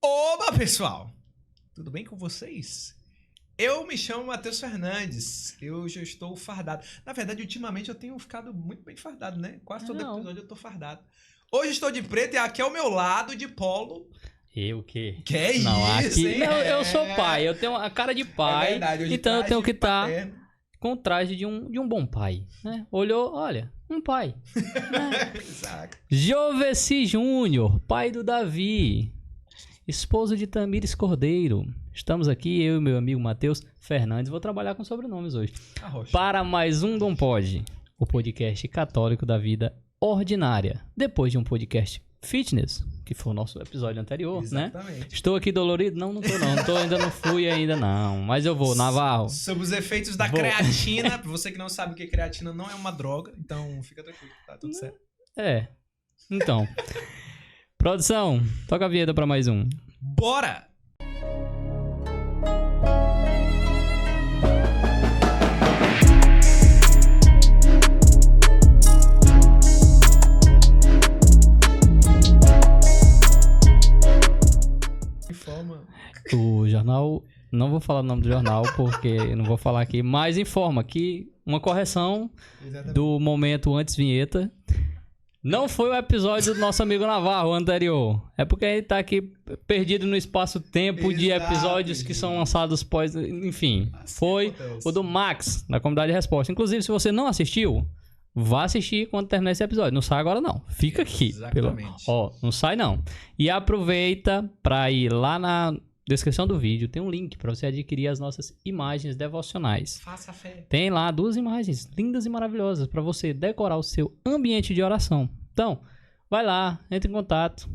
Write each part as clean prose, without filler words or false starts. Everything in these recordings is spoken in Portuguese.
Oba, pessoal! Tudo bem com vocês? Eu me chamo Matheus Fernandes, eu já estou fardado. Na verdade, ultimamente eu tenho ficado muito bem fardado, né? Quase todo episódio eu tô fardado. Hoje estou de preto e aqui ao meu lado, de polo... Eu o quê? Que é não, isso, aqui, hein? não, eu sou pai, eu tenho a cara de pai, verdade, hoje então eu tenho que estar paterno. com o traje de um bom pai, né? Olhou, olha, um pai. Né? Exato. Joveci Júnior, pai do Davi, esposo de Tamires Cordeiro. Estamos aqui, eu e meu amigo Matheus Fernandes, vou trabalhar com sobrenomes hoje. Para mais um Dom Pode, o podcast católico da vida ordinária. Depois de um podcast fitness, que foi o nosso episódio anterior, Exatamente. né? Estou aqui dolorido? Não tô não. Ainda não fui ainda não. Mas eu vou, Navarro. Sobre os efeitos da creatina, pra você que não sabe o que é creatina, não é uma droga, então fica tranquilo, tá tudo certo. É. Então. Produção, toca a vinheta pra mais um. Bora! O jornal, não vou falar o nome do jornal porque não vou falar aqui, mas informa que uma correção do momento antes vinheta. Não foi o episódio do nosso amigo Navarro anterior. É porque ele tá aqui perdido no espaço-tempo de episódios que são lançados pós... Enfim, foi o do Max, da Comunidade de Resposta. Inclusive, se você não assistiu, vá assistir quando terminar esse episódio. Não sai agora, não. Fica aqui. Exatamente. Não sai, não. E aproveita pra ir lá na descrição do vídeo. Tem um link pra você adquirir as nossas imagens devocionais. Faça fé. Tem lá 2 imagens lindas e maravilhosas pra você decorar o seu ambiente de oração. Então, vai lá, entre em contato,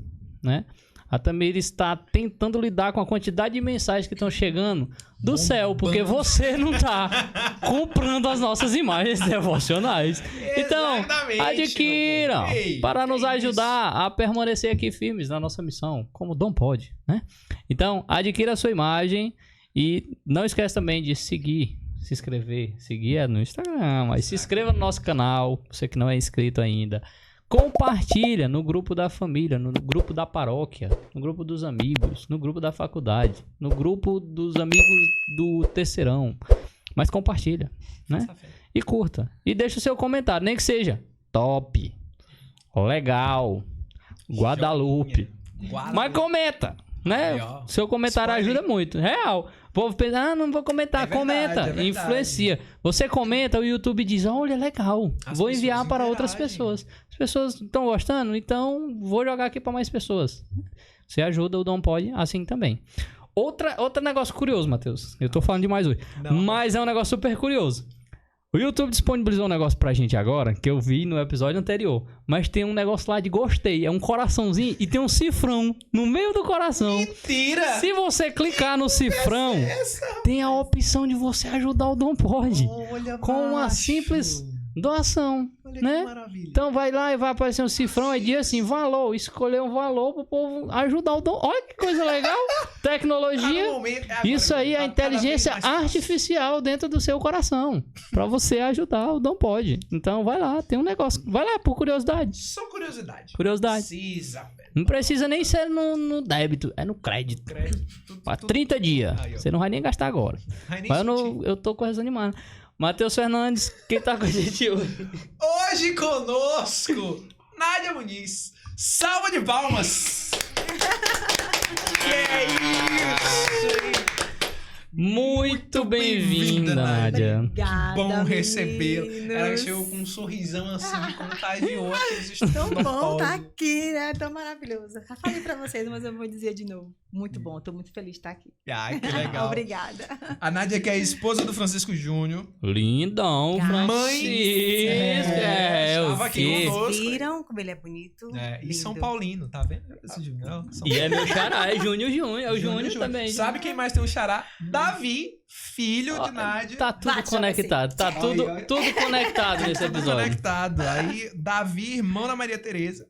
né? A Tamires está tentando lidar com a quantidade de mensagens que estão chegando do céu, porque você não tá comprando as nossas imagens devocionais. Então, adquiram para nos ajudar a permanecer aqui firmes na nossa missão, como Dom Pode, né? Então, adquira a sua imagem e não esquece também de seguir, se inscrever, seguir no Instagram, mas se inscreva no nosso canal, você que não é inscrito ainda. Compartilha no grupo da família, no grupo da paróquia, no grupo dos amigos, no grupo da faculdade, no grupo dos amigos do terceirão. Mas compartilha, né? E curta. E deixa o seu comentário, nem que seja top, legal, Guadalupe. Mas comenta, né? Seu comentário ajuda muito. Real. O povo pensa, não vou comentar. Comenta, influencia. Você comenta, o YouTube diz, olha, legal. Vou enviar para outras pessoas. As pessoas estão gostando, então vou jogar aqui para mais pessoas. Você ajuda o Dom Pode assim também. Outro negócio curioso, Matheus. Eu tô falando demais hoje. Mas é um negócio super curioso. O YouTube disponibilizou um negócio pra gente agora, que eu vi no episódio anterior. Mas tem um negócio lá de gostei. É um coraçãozinho e tem um cifrão no meio do coração. Mentira! Se você clicar no cifrão, tem a opção de você ajudar o Dom Pode. Com uma simples doação, né? Então vai lá e vai aparecer um cifrão e diz assim, valor, escolher um valor pro povo ajudar o Dom. Olha que coisa legal, tecnologia. Isso aí é a inteligência artificial dentro do seu coração, pra você ajudar o Dom Pode. Então vai lá, tem um negócio, vai lá por curiosidade. Só curiosidade. Precisa, não precisa nem ser no débito, é no crédito. Pra 30 dias. Você não vai nem gastar agora. Mas eu tô com essa animada. Matheus Fernandes, quem tá com a gente hoje? Hoje conosco, Nádia Muniz. Salva de palmas! Que é isso? Muito bem-vinda, Nádia. Obrigada, Bom recebê-la. meninos. Ela chegou com um sorrisão assim, contagiou aqueles estudos. Tão bom tá aqui, né? Tão maravilhoso. Já falei pra vocês, mas eu vou dizer de novo. Muito bom, tô muito feliz de estar aqui. Ah, que legal. Obrigada. A Nádia que é a esposa do Francisco Júnior. Lindão, Francisco. Estava aqui conosco. Viram como ele é bonito? E Lindo. São Paulino, tá vendo? Esse Júnior. E é meu xará, é Júnior, é o Júnior também. Sabe quem mais tem um xará? Davi, filho de Nádia. Tá tudo conectado, tá tudo conectado nesse Tudo episódio. conectado. Aí, Davi, irmão da Maria Tereza.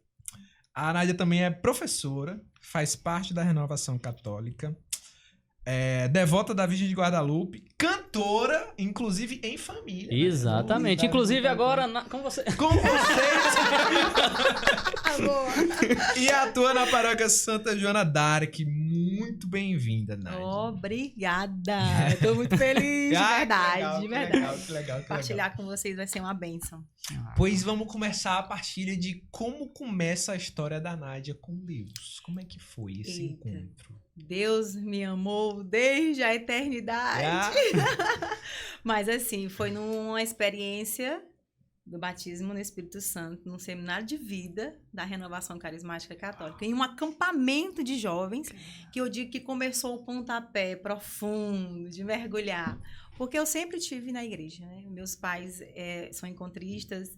A Nádia também é professora, faz parte da Renovação Católica, é devota da Virgem de Guadalupe, cantora atora, inclusive em família. Exatamente. Né? Inclusive agora, com você. Com vocês! Boa. E atua na paróquia Santa Joana d'Arc. Muito bem-vinda, Nádia. Obrigada. Eu tô muito feliz, de verdade, de verdade. Que legal. Compartilhar com vocês vai ser uma bênção. Pois vamos começar a partilha de como começa a história da Nádia com Deus. Como é que foi esse encontro? Deus me amou desde a eternidade. Mas assim, foi numa experiência do batismo no Espírito Santo, num seminário de vida da Renovação Carismática Católica, em um acampamento de jovens, que eu digo que começou o pontapé profundo de mergulhar, porque eu sempre estive na igreja, né? Meus pais são encontristas,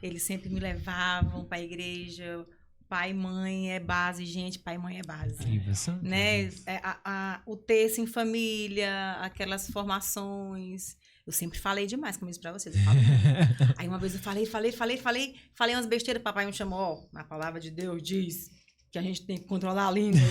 eles sempre me levavam para a igreja. Pai e mãe é base, gente, pai e mãe é base. Né? O texto em família, aquelas formações. Eu sempre falei demais, como isso pra vocês. Eu falo muito. Aí uma vez eu falei umas besteiras, papai me chamou, ó, a palavra de Deus diz que a gente tem que controlar a língua.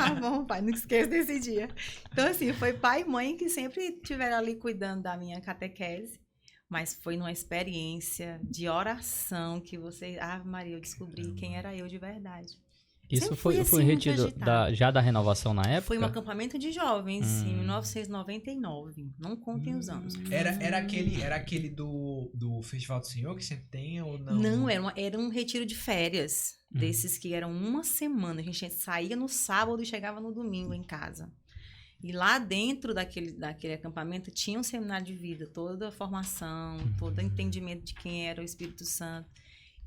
Ah, bom, pai, não esqueça desse dia. Então, assim, foi pai e mãe que sempre estiveram ali cuidando da minha catequese. Mas foi numa experiência de oração que você... Ah, Maria, eu descobri quem era eu de verdade. Isso foi retiro já da renovação na época? Foi um acampamento de jovens em 1999. Não contem os anos. Era aquele do Festival do Senhor que sempre tem ou não? Não, era um retiro de férias. Desses que eram uma semana. A gente saía no sábado e chegava no domingo em casa. E lá dentro daquele acampamento tinha um seminário de vida, toda a formação, todo o entendimento de quem era o Espírito Santo.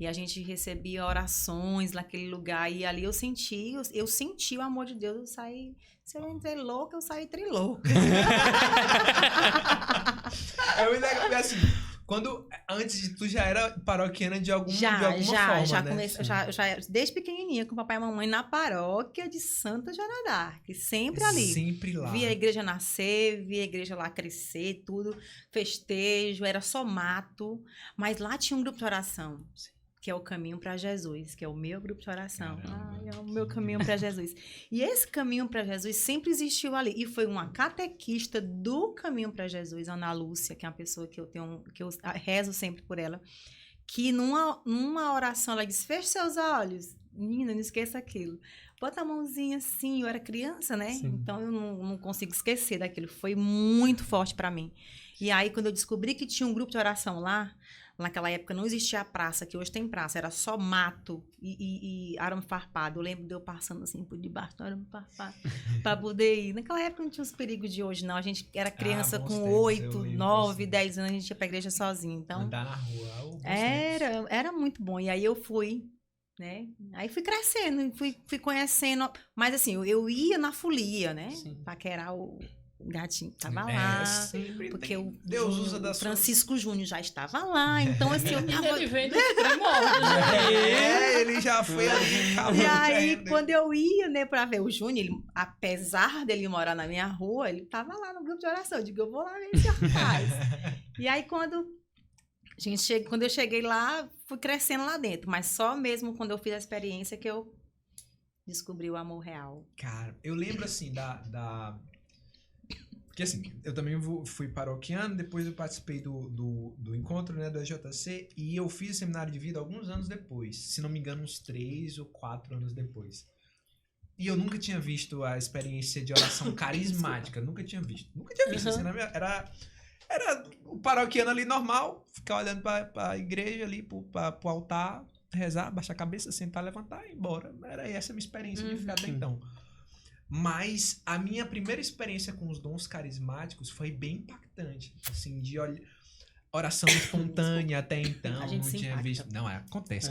E a gente recebia orações naquele lugar. E ali eu senti o amor de Deus. Eu saí, se eu entrei louca, eu saí trilouca. É muito legal, porque assim, antes de tu já era paroquiana de alguma forma, já né? Comecei, já desde pequenininha com o papai e mamãe na paróquia de Santa Joana d'Arc, sempre ali. Sempre lá. Via a igreja nascer, via a igreja lá crescer, tudo, festejo, era só mato, mas lá tinha um grupo de oração. Que é o Caminho para Jesus, que é o meu grupo de oração. É o meu caminho para Jesus. E esse Caminho para Jesus sempre existiu ali. E foi uma catequista do Caminho para Jesus, Ana Lúcia, que é uma pessoa que eu rezo sempre por ela, que numa oração ela disse: feche seus olhos, menina, não esqueça aquilo. Bota a mãozinha assim, eu era criança, né? Sim. Então eu não consigo esquecer daquilo. Foi muito forte para mim. E aí, quando eu descobri que tinha um grupo de oração lá, naquela época não existia a praça, que hoje tem praça, era só mato e arame farpado. Eu lembro de eu passando assim por debaixo do arame farpado para poder ir. Naquela época não tinha os perigos de hoje, não. A gente era criança com 8, 9, 10 anos, a gente ia pra igreja sozinho. Então, andar na rua. Era muito bom. E aí eu fui, né? Aí fui crescendo, fui conhecendo. Mas assim, eu ia na folia, né? Paquerar o gatinho tava lá, porque Deus usa da Francisco Júnior já estava lá, então assim, eu tava... Ele vem dos primórdios. Ele já foi ali. E aí, quando eu ia, né, pra ver o Júnior, apesar dele morar na minha rua, ele tava lá no grupo de oração, eu digo, eu vou lá ver esse rapaz. E aí, quando eu cheguei lá, fui crescendo lá dentro, mas só mesmo quando eu fiz a experiência que eu descobri o amor real. Cara, eu lembro assim, porque assim, eu também fui paroquiano, depois eu participei do encontro, né, do EJC, e eu fiz seminário de vida alguns anos depois, se não me engano uns 3 ou 4 anos depois. E eu nunca tinha visto a experiência de oração carismática, nunca tinha visto, assim, era o paroquiano ali normal, ficar olhando pra igreja ali, pro altar, rezar, baixar a cabeça, sentar, levantar e ir embora. Era essa a minha experiência de ficar até então. Mas a minha primeira experiência com os dons carismáticos foi bem impactante. Assim, de oração espontânea até então. A gente não tinha impacta. Visto. Não, acontece.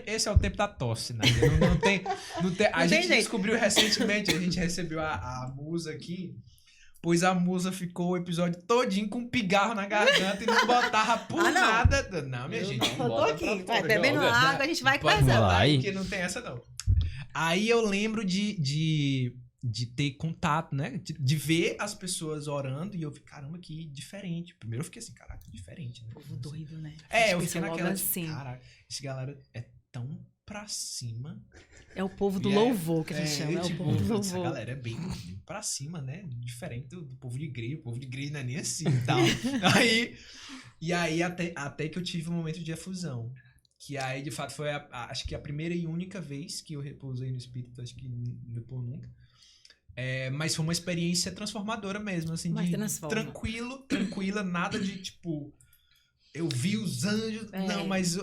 Esse é o tempo da tosse, né? Não tem, a gente descobriu recentemente, a gente recebeu a musa aqui, pois a musa ficou o episódio todinho com um pigarro na garganta e não botava por nada. Não, minha gente. Eu tô aqui, vai bebendo água, a gente vai conversando. Que não tem essa, não. Aí eu lembro de ter contato, né? De ver as pessoas orando e eu vi, caramba, que diferente. Primeiro eu fiquei assim, caraca, diferente, né? Povo doido, né? Eu fiquei naquela, assim. Caraca, esse galera é tão pra cima É o povo do louvor que a gente chama. É o povo do louvor. Essa galera é bem pra cima, né? Diferente do povo de igreja. O povo de igreja não é nem assim e tal. E aí até que eu tive um momento de efusão. Que aí, de fato, foi acho que a primeira e única vez que eu repousei no Espírito. Acho que depois nunca. Mas foi uma experiência transformadora mesmo, assim, tranquila, nada de, tipo, eu vi os anjos, não, mas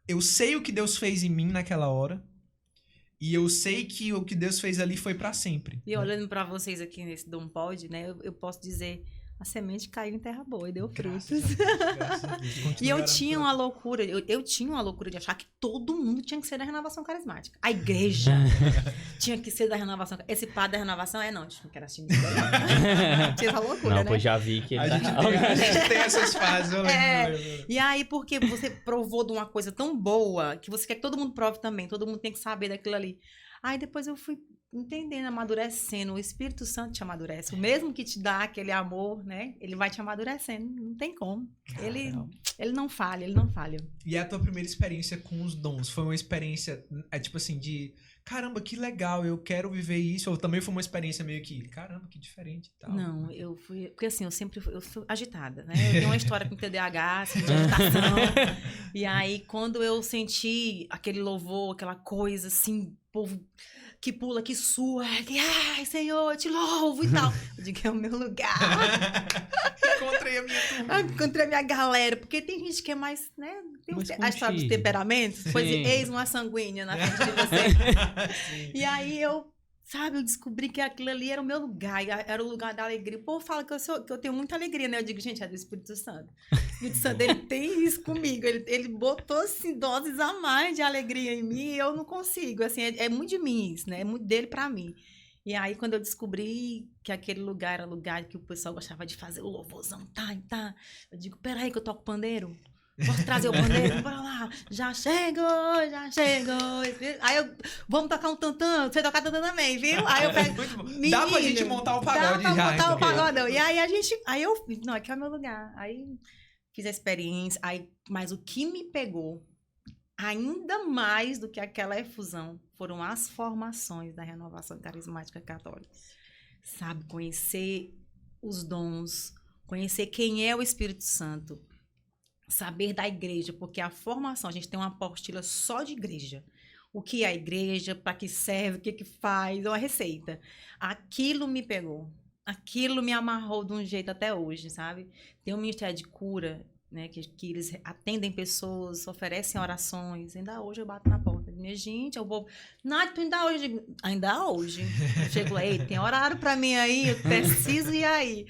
eu sei o que Deus fez em mim naquela hora, e eu sei que o que Deus fez ali foi pra sempre. E olhando pra vocês aqui nesse Dom Pod, né, eu posso dizer, a semente caiu em terra boa e deu frutos. Graças a Deus. E eu tinha uma loucura, eu tinha uma loucura de achar que todo mundo tinha que ser da renovação carismática. A igreja tinha que ser da renovação. Esse padre da renovação não quero assistir. Tinha essa loucura, não, né? pois já vi que ele a gente tem essas fases, eu lembro. E aí, porque você provou de uma coisa tão boa, que você quer que todo mundo prove também, todo mundo tem que saber daquilo ali. Aí depois eu fui entendendo, amadurecendo. O Espírito Santo te amadurece. O mesmo que te dá aquele amor, né? Ele vai te amadurecendo. Não tem como. Ele não falha, ele não falha. E a tua primeira experiência com os dons? Foi uma experiência, tipo assim, de... Caramba, que legal, eu quero viver isso. Ou também foi uma experiência meio que... Caramba, que diferente e tal. Não, eu fui... Porque assim, eu fui agitada, né? Eu tenho uma história com TDAH, assim, de agitação. E aí, quando eu senti aquele louvor, aquela coisa, assim, povo... que pula, que sua, que, ai, Senhor, eu te louvo e tal. Eu digo, é o meu lugar. Encontrei a minha turma. Encontrei a minha galera, porque tem gente que é mais, né, tem a história dos temperamentos, pois eis uma sanguínea na frente de você. E aí eu descobri que aquilo ali era o meu lugar, era o lugar da alegria. O povo fala que eu tenho muita alegria, né? Eu digo, gente, é do Espírito Santo. O Espírito Santo, ele tem isso comigo. Ele botou, assim, doses a mais de alegria em mim e eu não consigo. Assim, é muito de mim isso, né? É muito dele pra mim. E aí, quando eu descobri que aquele lugar era o lugar que o pessoal gostava de fazer o louvorzão, tá. Eu digo, peraí que eu toco pandeiro. Posso trazer o pandeiro? Bora lá. Já chegou. Aí vamos tocar um tantã. Você tocar tantã também, viu? Aí eu pego. Menino, dá pra gente montar o pagode já. Dá pra montar o pagodão. E aí não, aqui é o meu lugar. Aí fiz a experiência. Mas o que me pegou, ainda mais do que aquela efusão, foram as formações da Renovação Carismática Católica. Sabe, conhecer os dons, conhecer quem é o Espírito Santo. Saber da igreja, porque a formação, a gente tem uma apostila só de igreja. O que é a igreja, para que serve, o que faz, é uma receita. Aquilo me pegou, aquilo me amarrou de um jeito até hoje, sabe? Tem um ministério de cura, né, que eles atendem pessoas, oferecem orações. Ainda hoje eu bato na porta. Minha gente, eu vou... Nath, tu ainda hoje? Ainda hoje. Eu chego lá, ei, tem horário pra mim aí? Eu preciso ir aí.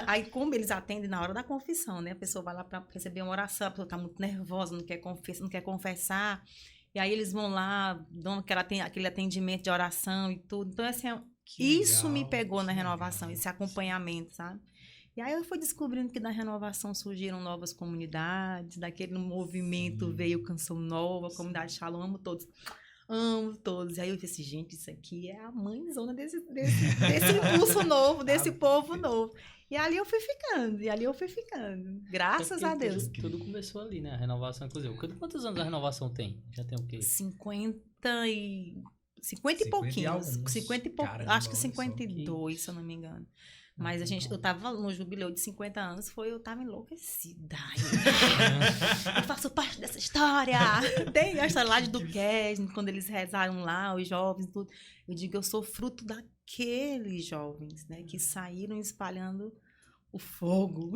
Aí, como eles atendem na hora da confissão, né? A pessoa vai lá pra receber uma oração, a pessoa tá muito nervosa, não quer confessar. E aí eles vão lá, dão aquele atendimento de oração e tudo. Então, assim, isso me pegou na renovação, esse acompanhamento, sabe? E aí eu fui descobrindo que da renovação surgiram novas comunidades, daquele movimento veio Canção Nova, a comunidade Shalom, amo todos. E aí eu disse assim, gente, isso aqui é a mãezona desse impulso novo, desse povo novo. E ali eu fui ficando. Graças a Deus. Tudo começou ali, né? A renovação, inclusive. Quantos anos a renovação tem? Já tem o quê? 50 e pouquinhos. 50 e pouquinhos. Acho que 52, se eu não me engano. Mas eu tava no jubileu de 50 anos, eu tava enlouquecida. Eu faço parte dessa história. Tem a história lá de Duquesne, quando eles rezaram lá, os jovens, tudo. Eu digo, eu sou fruto daqueles jovens, né, que saíram espalhando o fogo.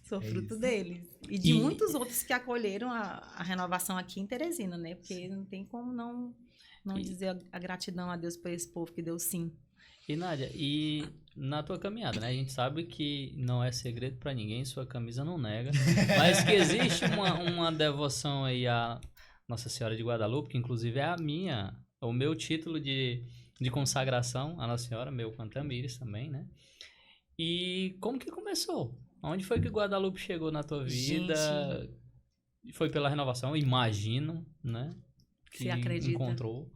Sou fruto deles. E de muitos outros que acolheram a renovação aqui em Teresina, né, porque não tem como não dizer a gratidão a Deus por esse povo que deu sim. E Nádia, e na tua caminhada, né? A gente sabe que não é segredo pra ninguém, sua camisa não nega, mas que existe uma devoção aí à Nossa Senhora de Guadalupe, que inclusive é o meu título de consagração à Nossa Senhora, meu com a Tamires também, né? E como que começou? Onde foi que Guadalupe chegou na tua vida? Gente, foi pela renovação, imagino, né? Que você acredita? Encontrou.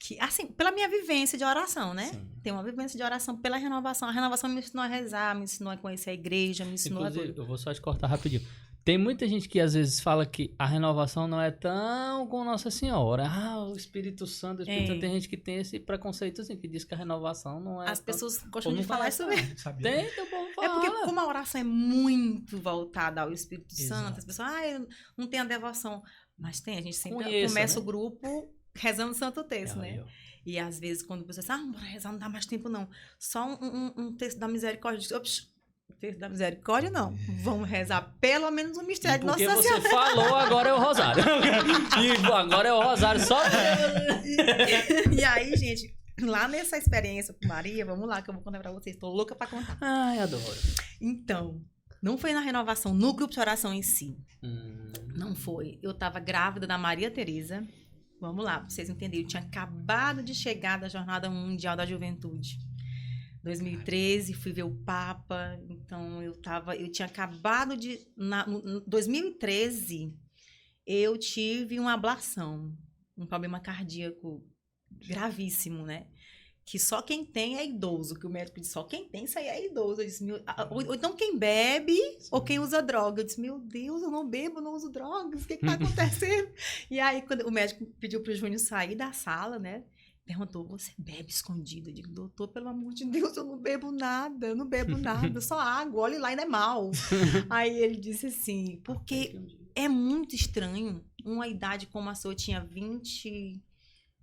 Que, assim, pela minha vivência de oração, né? Sim. Tem uma vivência de oração pela renovação. A renovação me ensinou a rezar, me ensinou a conhecer a igreja, me ensinou inclusive, eu vou só te cortar rapidinho. Tem muita gente que às vezes fala que a renovação não é tão com Nossa Senhora. O Espírito Santo, tem gente que tem esse preconceito assim, que diz que a renovação não é... As pessoas gostam de falar isso mesmo. Tem, o povo fala. É porque como a oração é muito voltada ao Espírito Santo, as pessoas, eu não tenho a devoção. Mas tem, a gente sempre começa o grupo rezando o Santo Texto, né? E às vezes quando a pessoa diz, bora rezar, não dá mais tempo não. Só um texto da misericórdia. O texto da misericórdia, não. Vamos rezar pelo menos o mistério de Nossa Senhora. Porque você falou, agora é o rosário. E agora é o rosário só... E aí, gente, lá nessa experiência com Maria, vamos lá que eu vou contar pra vocês. Tô louca pra contar. Ai, adoro. Então, não foi na renovação, no grupo de oração em si. Não foi. Eu tava grávida da Maria Tereza. Vamos lá, pra vocês entenderem. Eu tinha acabado de chegar da Jornada Mundial da Juventude. 2013, fui ver o Papa. Então, eu tinha acabado de... Em 2013, eu tive uma ablação. Um problema cardíaco gravíssimo, né? Que só quem tem é idoso. Que o médico disse, só quem tem isso aí é idoso. Eu disse, ou então quem bebe, ou quem usa droga. Eu disse, meu Deus, eu não bebo, não uso drogas. O que tá acontecendo? E aí, quando o médico pediu pro Júnior sair da sala, né? Perguntou, você bebe escondido? Eu digo, doutor, pelo amor de Deus, eu não bebo nada, só água, olha lá, ainda é mal. Aí ele disse assim, porque é muito estranho, uma idade como a sua, eu tinha 20...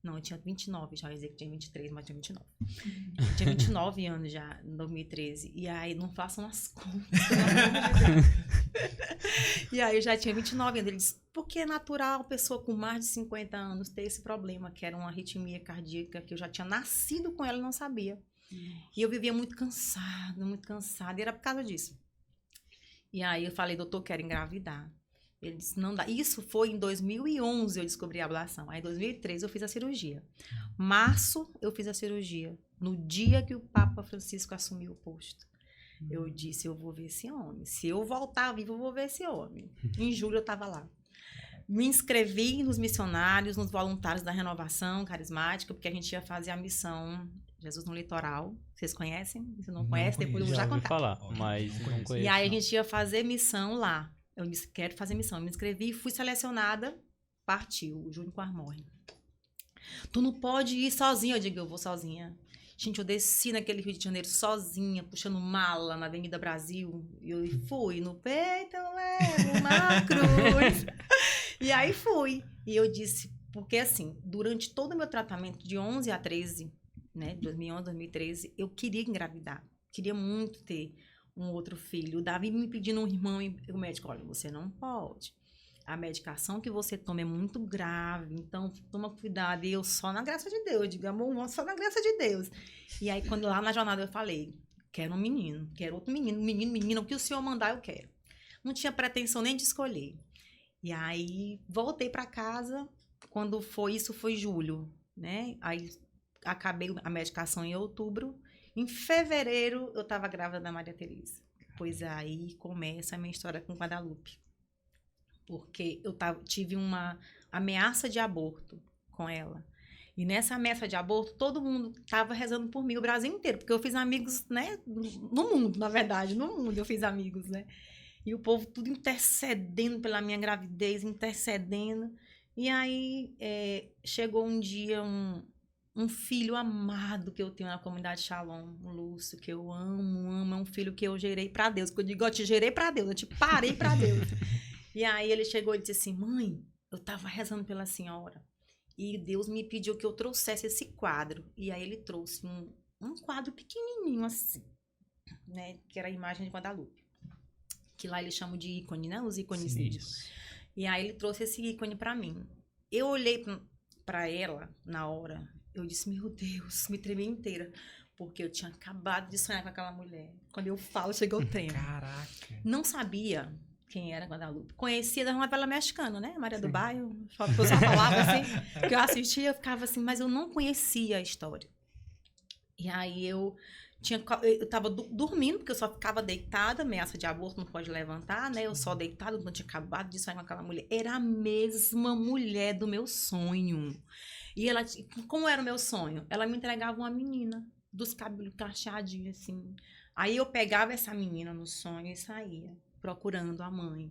Não, eu tinha 29, já ia dizer que tinha 23, mas tinha 29. Eu tinha 29 anos já, em 2013. E aí, não façam as contas, pelo amor de Deus. E aí, eu já tinha 29 anos. Ele disse, porque é natural a pessoa com mais de 50 anos ter esse problema, que era uma arritmia cardíaca, que eu já tinha nascido com ela e não sabia. E eu vivia muito cansada, e era por causa disso. E aí, eu falei, doutor, quero engravidar. Ele disse, não dá. Isso foi em 2011 eu descobri a ablação. Aí em 2013 eu fiz a cirurgia. Março eu fiz a cirurgia. No dia que o Papa Francisco assumiu o posto. Eu disse, eu vou ver esse homem. Se eu voltar vivo, eu vou ver esse homem. Em julho eu estava lá. Me inscrevi nos missionários, nos voluntários da Renovação Carismática, porque a gente ia fazer a missão Jesus no Litoral. Vocês conhecem? Se não conhecem, depois eu vou já contar. Falar, mas não conheço. E aí a gente ia fazer missão lá. Eu disse, quero fazer missão. Eu me inscrevi, fui selecionada, partiu. O Júnior quase morre. Tu não pode ir sozinha. Eu digo, eu vou sozinha. Gente, eu desci naquele Rio de Janeiro sozinha, puxando mala na Avenida Brasil. E eu fui no peito, eu levo uma cruz. E aí fui. E eu disse, porque assim, durante todo o meu tratamento, de 11 a 13, né, 2011, 2013, eu queria engravidar. Queria muito ter um outro filho. O Davi me pedindo um irmão e o médico, olha, você não pode. A medicação que você toma é muito grave, então toma cuidado. E eu só na graça de Deus, digo, amor, só na graça de Deus. E aí, quando lá na jornada eu falei, quero um menino, quero outro menino, menino, o que o senhor mandar eu quero. Não tinha pretensão nem de escolher. E aí, voltei para casa, quando foi, isso foi julho, né? Aí, acabei a medicação em outubro. Em fevereiro, eu estava grávida da Maria Tereza. Pois aí começa a minha história com Guadalupe. Porque eu tive uma ameaça de aborto com ela. E nessa ameaça de aborto, todo mundo estava rezando por mim, o Brasil inteiro. Porque eu fiz amigos, né? No mundo, na verdade. No mundo eu fiz amigos, né? E o povo tudo intercedendo pela minha gravidez, intercedendo. E aí, chegou um dia um filho amado que eu tenho na comunidade Shalom, o Lúcio, que eu amo, é um filho que eu gerei pra Deus, que eu digo, eu te gerei pra Deus, eu te parei pra Deus. E aí ele chegou e disse assim, mãe, eu tava rezando pela senhora, e Deus me pediu que eu trouxesse esse quadro, e aí ele trouxe um quadro pequenininho assim, né, que era a imagem de Guadalupe, que lá eles chamam de ícone, né, os ícones. E aí ele trouxe esse ícone pra mim. Eu olhei pra ela na hora, eu disse, meu Deus, me tremi inteira. Porque eu tinha acabado de sonhar com aquela mulher. Quando eu falo, chegou o trem. Caraca. Não sabia quem era Guadalupe. Conhecia da novela mexicana, né? Maria do Bairro. Só falava assim. Que eu assistia, eu ficava assim, mas eu não conhecia a história. E aí eu tava dormindo, porque eu só ficava deitada, ameaça de aborto, não pode levantar, né? Eu só deitada, não tinha acabado de sonhar com aquela mulher. Era a mesma mulher do meu sonho. E ela, como era o meu sonho? Ela me entregava uma menina, dos cabelos cacheadinhos, assim. Aí eu pegava essa menina no sonho e saía. procurando a mãe.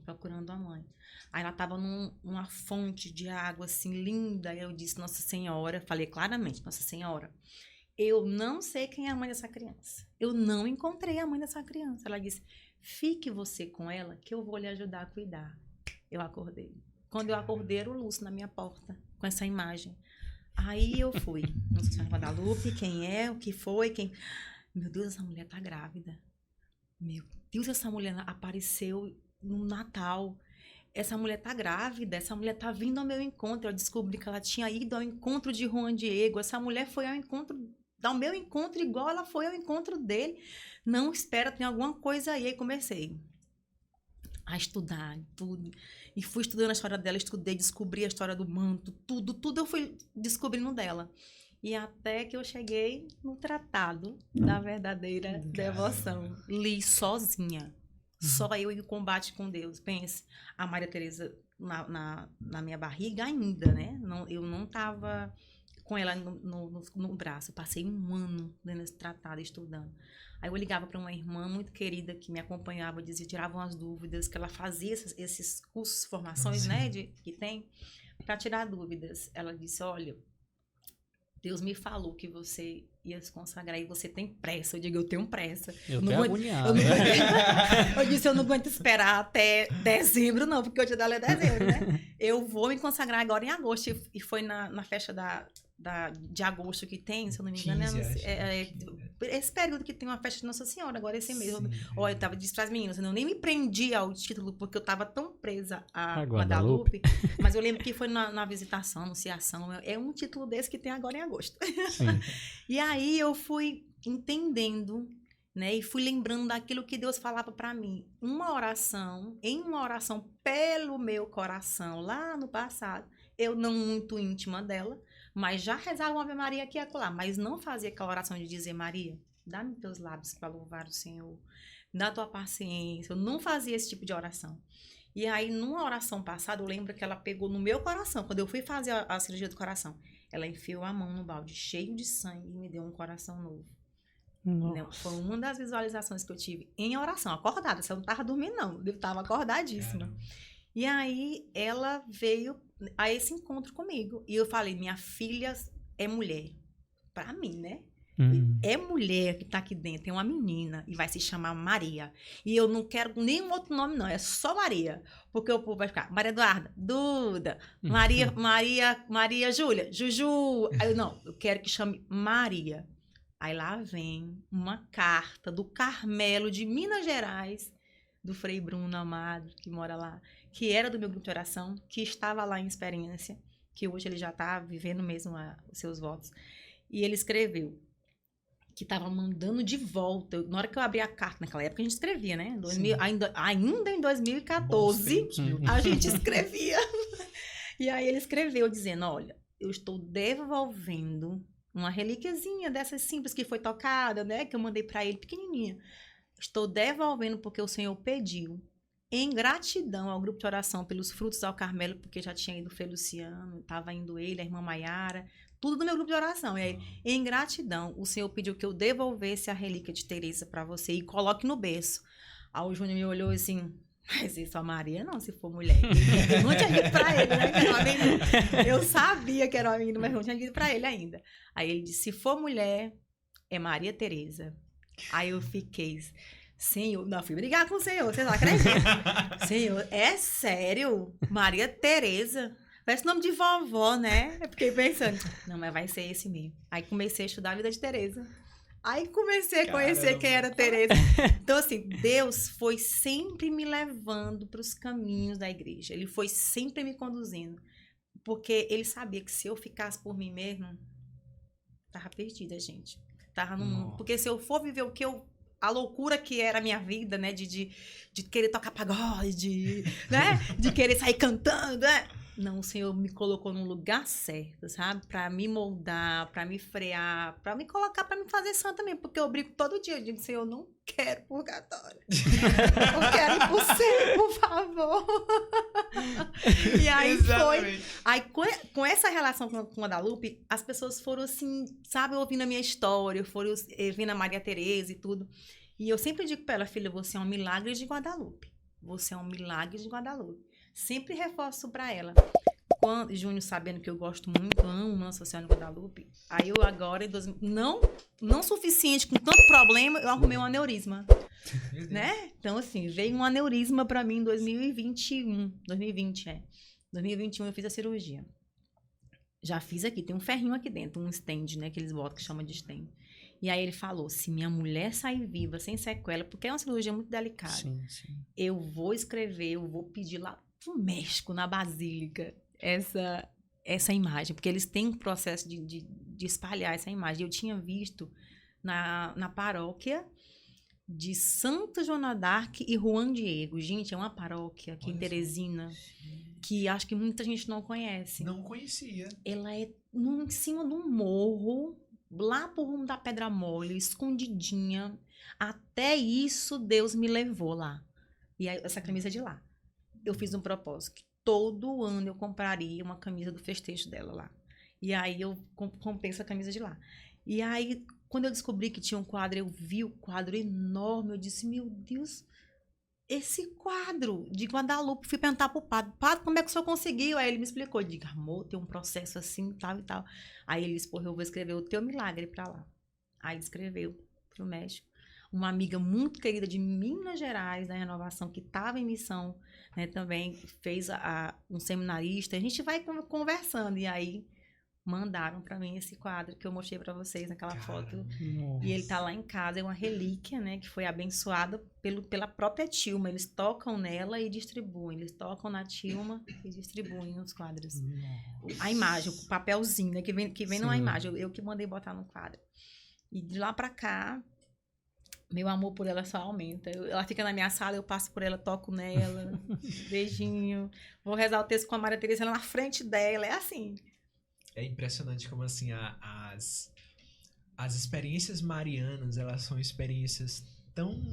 Aí ela tava numa fonte de água, assim, linda. Aí eu disse, Nossa Senhora, falei claramente, Nossa Senhora, eu não sei quem é a mãe dessa criança. Eu não encontrei a mãe dessa criança. Ela disse, fique você com ela, que eu vou lhe ajudar a cuidar. Eu acordei. Quando eu acordei, era o Lúcio na minha porta, com essa imagem. Aí eu fui. Nossa Senhora Guadalupe, quem é? O que foi? Meu Deus, essa mulher tá grávida. Meu Deus, essa mulher apareceu no Natal. Essa mulher tá grávida, essa mulher tá vindo ao meu encontro. Eu descobri que ela tinha ido ao encontro de Juan Diego. Essa mulher foi ao meu encontro igual ela foi ao encontro dele. Não, espera, tem alguma coisa aí. Aí comecei a estudar tudo. E fui estudando a história dela, estudei, descobri a história do manto, tudo eu fui descobrindo dela. E até que eu cheguei no Tratado da Verdadeira Devoção. Li sozinha. Só eu e o combate com Deus. Pense, a Maria Teresa na minha barriga ainda, né? Eu não estava com ela no braço. Eu passei um ano lendo esse tratado, estudando. Aí eu ligava para uma irmã muito querida que me acompanhava, dizia, tirava umas dúvidas, que ela fazia esses cursos, formações, né, que tem, para tirar dúvidas. Ela disse, olha, Deus me falou que você ia se consagrar e você tem pressa. Eu digo, eu tenho pressa. Eu tô agoniado. Eu disse, eu não aguento esperar até dezembro, não, porque o dia dela é dezembro, né? Eu vou me consagrar agora em agosto. E foi na festa de agosto que tem, se eu não me engano, esse período que tem uma festa de Nossa Senhora, agora esse mês. Olha, eu disse para as meninas, eu nem me prendi ao título, porque eu estava tão presa a Guadalupe, mas eu lembro que foi na visitação, anunciação, é um título desse que tem agora em agosto. E aí eu fui entendendo, né, e fui lembrando daquilo que Deus falava para mim. Em uma oração pelo meu coração, lá no passado, eu não muito íntima dela, mas já rezava uma Ave Maria aqui e acolá, mas não fazia aquela oração de dizer, Maria, dá-me teus lábios para louvar o Senhor, dá tua paciência. Eu não fazia esse tipo de oração. E aí, numa oração passada, eu lembro que ela pegou no meu coração, quando eu fui fazer a cirurgia do coração, ela enfiou a mão no balde cheio de sangue e me deu um coração novo. Nossa. Foi uma das visualizações que eu tive em oração, acordada. Você não estava dormindo, não. Eu estava acordadíssima. Caramba. E aí, ela veio a esse encontro comigo. E eu falei, minha filha é mulher. Pra mim, né? É mulher que tá aqui dentro, é uma menina. E vai se chamar Maria. E eu não quero nenhum outro nome, não. É só Maria. Porque o povo vai ficar, Maria Eduarda, Duda, Maria Júlia, Juju. Aí eu quero que chame Maria. Aí lá vem uma carta do Carmelo de Minas Gerais, do Frei Bruno Amado, que mora lá, que era do meu grupo de oração, que estava lá em experiência, que hoje ele já está vivendo mesmo os seus votos. E ele escreveu que estava mandando de volta. Na hora que eu abri a carta, naquela época a gente escrevia, né? Ainda em 2014, a gente escrevia. E aí ele escreveu dizendo, olha, eu estou devolvendo uma relíquiazinha dessas simples que foi tocada, né? Que eu mandei para ele, pequenininha. Estou devolvendo porque o Senhor pediu, em gratidão ao grupo de oração pelos frutos ao Carmelo, porque já tinha ido o Feliciano, estava indo ele, a irmã Maiara, tudo do meu grupo de oração. E aí, em gratidão, o Senhor pediu que eu devolvesse a relíquia de Teresa para você e coloque no berço. Aí o Júnior me olhou assim, mas isso a Maria não, se for mulher. Eu não tinha dito para ele, né, que era uma menina. Eu sabia que era uma menina, mas não tinha dito para ele ainda. Aí ele disse, se for mulher, é Maria Teresa. Aí eu fiquei, Senhor, não, fui brigar com o Senhor, vocês não acreditam? Senhor, é sério? Maria Teresa? Parece nome de vovó, né? Eu fiquei pensando, não, mas vai ser esse mesmo. Aí comecei a estudar a vida de Teresa. Aí comecei a conhecer quem era Teresa. Então, assim, Deus foi sempre me levando para os caminhos da igreja. Ele foi sempre me conduzindo. Porque ele sabia que se eu ficasse por mim mesmo, tava perdida, gente. Tava no mundo. Porque se eu for viver a loucura que era a minha vida, né? De querer tocar pagode, né? De querer sair cantando, né? Não, o Senhor me colocou num lugar certo, sabe? Pra me moldar, pra me frear, pra me colocar, pra me fazer santa mesmo. Porque eu brigo todo dia. Eu digo, Senhor, eu não quero purgatório. Eu quero ir pro céu, por favor. E aí exatamente. Foi. Aí com essa relação com a Guadalupe, as pessoas foram assim, sabe? Ouvindo a minha história, foram vendo a Maria Teresa e tudo. E eu sempre digo pra ela, filha, você é um milagre de Guadalupe. você é um milagre de Guadalupe. Sempre reforço pra ela. Quando Júnior, sabendo que eu gosto muito, amo Nossa Senhora de Guadalupe, aí eu agora, não suficiente, com tanto problema, eu arrumei um aneurisma. Né? Então, assim, veio um aneurisma pra mim em 2021. 2021 eu fiz a cirurgia. Já fiz aqui, tem um ferrinho aqui dentro, um stand, né? Que eles botam, que chama de stand. E aí ele falou, se minha mulher sair viva, sem sequela, porque é uma cirurgia muito delicada, Sim. eu vou escrever, eu vou pedir lá pro México, na Basílica, essa imagem, porque eles têm um processo de espalhar essa imagem. Eu tinha visto na paróquia de Santa Joana d'Arc e Juan Diego. Gente, é uma paróquia aqui em Teresina, que acho que muita gente não conhece. Não conhecia. Ela é em cima de um morro, lá pro rumo da Pedra Mole, escondidinha. Até isso Deus me levou lá. E aí, essa camisa é de lá. Eu fiz um propósito, que todo ano eu compraria uma camisa do festejo dela lá. E aí eu comprei essa camisa de lá. E aí, quando eu descobri que tinha um quadro, eu vi o quadro enorme, eu disse, meu Deus, esse quadro de Guadalupe. Fui perguntar pro padre, como é que o senhor conseguiu? Aí ele me explicou, eu digo, amor, tem um processo assim, tal e tal. Aí ele disse, porra, eu vou escrever o teu milagre pra lá. Aí ele escreveu pro México. Uma amiga muito querida de Minas Gerais, da Renovação, que estava em missão, né, também fez um seminarista. A gente vai conversando, e aí mandaram para mim esse quadro que eu mostrei para vocês naquela foto. Nossa. E ele tá lá em casa, é uma relíquia, né, que foi abençoada pela própria Tilma. Eles tocam nela e distribuem. Eles tocam na Tilma e distribuem os quadros. Nossa. A imagem, o papelzinho, né, que vem numa imagem. Eu que mandei botar no quadro. E de lá para cá, meu amor por ela só aumenta. Ela fica na minha sala, eu passo por ela, toco nela, beijinho. Vou rezar o texto com a Maria Teresa na frente dela. É assim. É impressionante como, assim, as experiências marianas, elas são experiências tão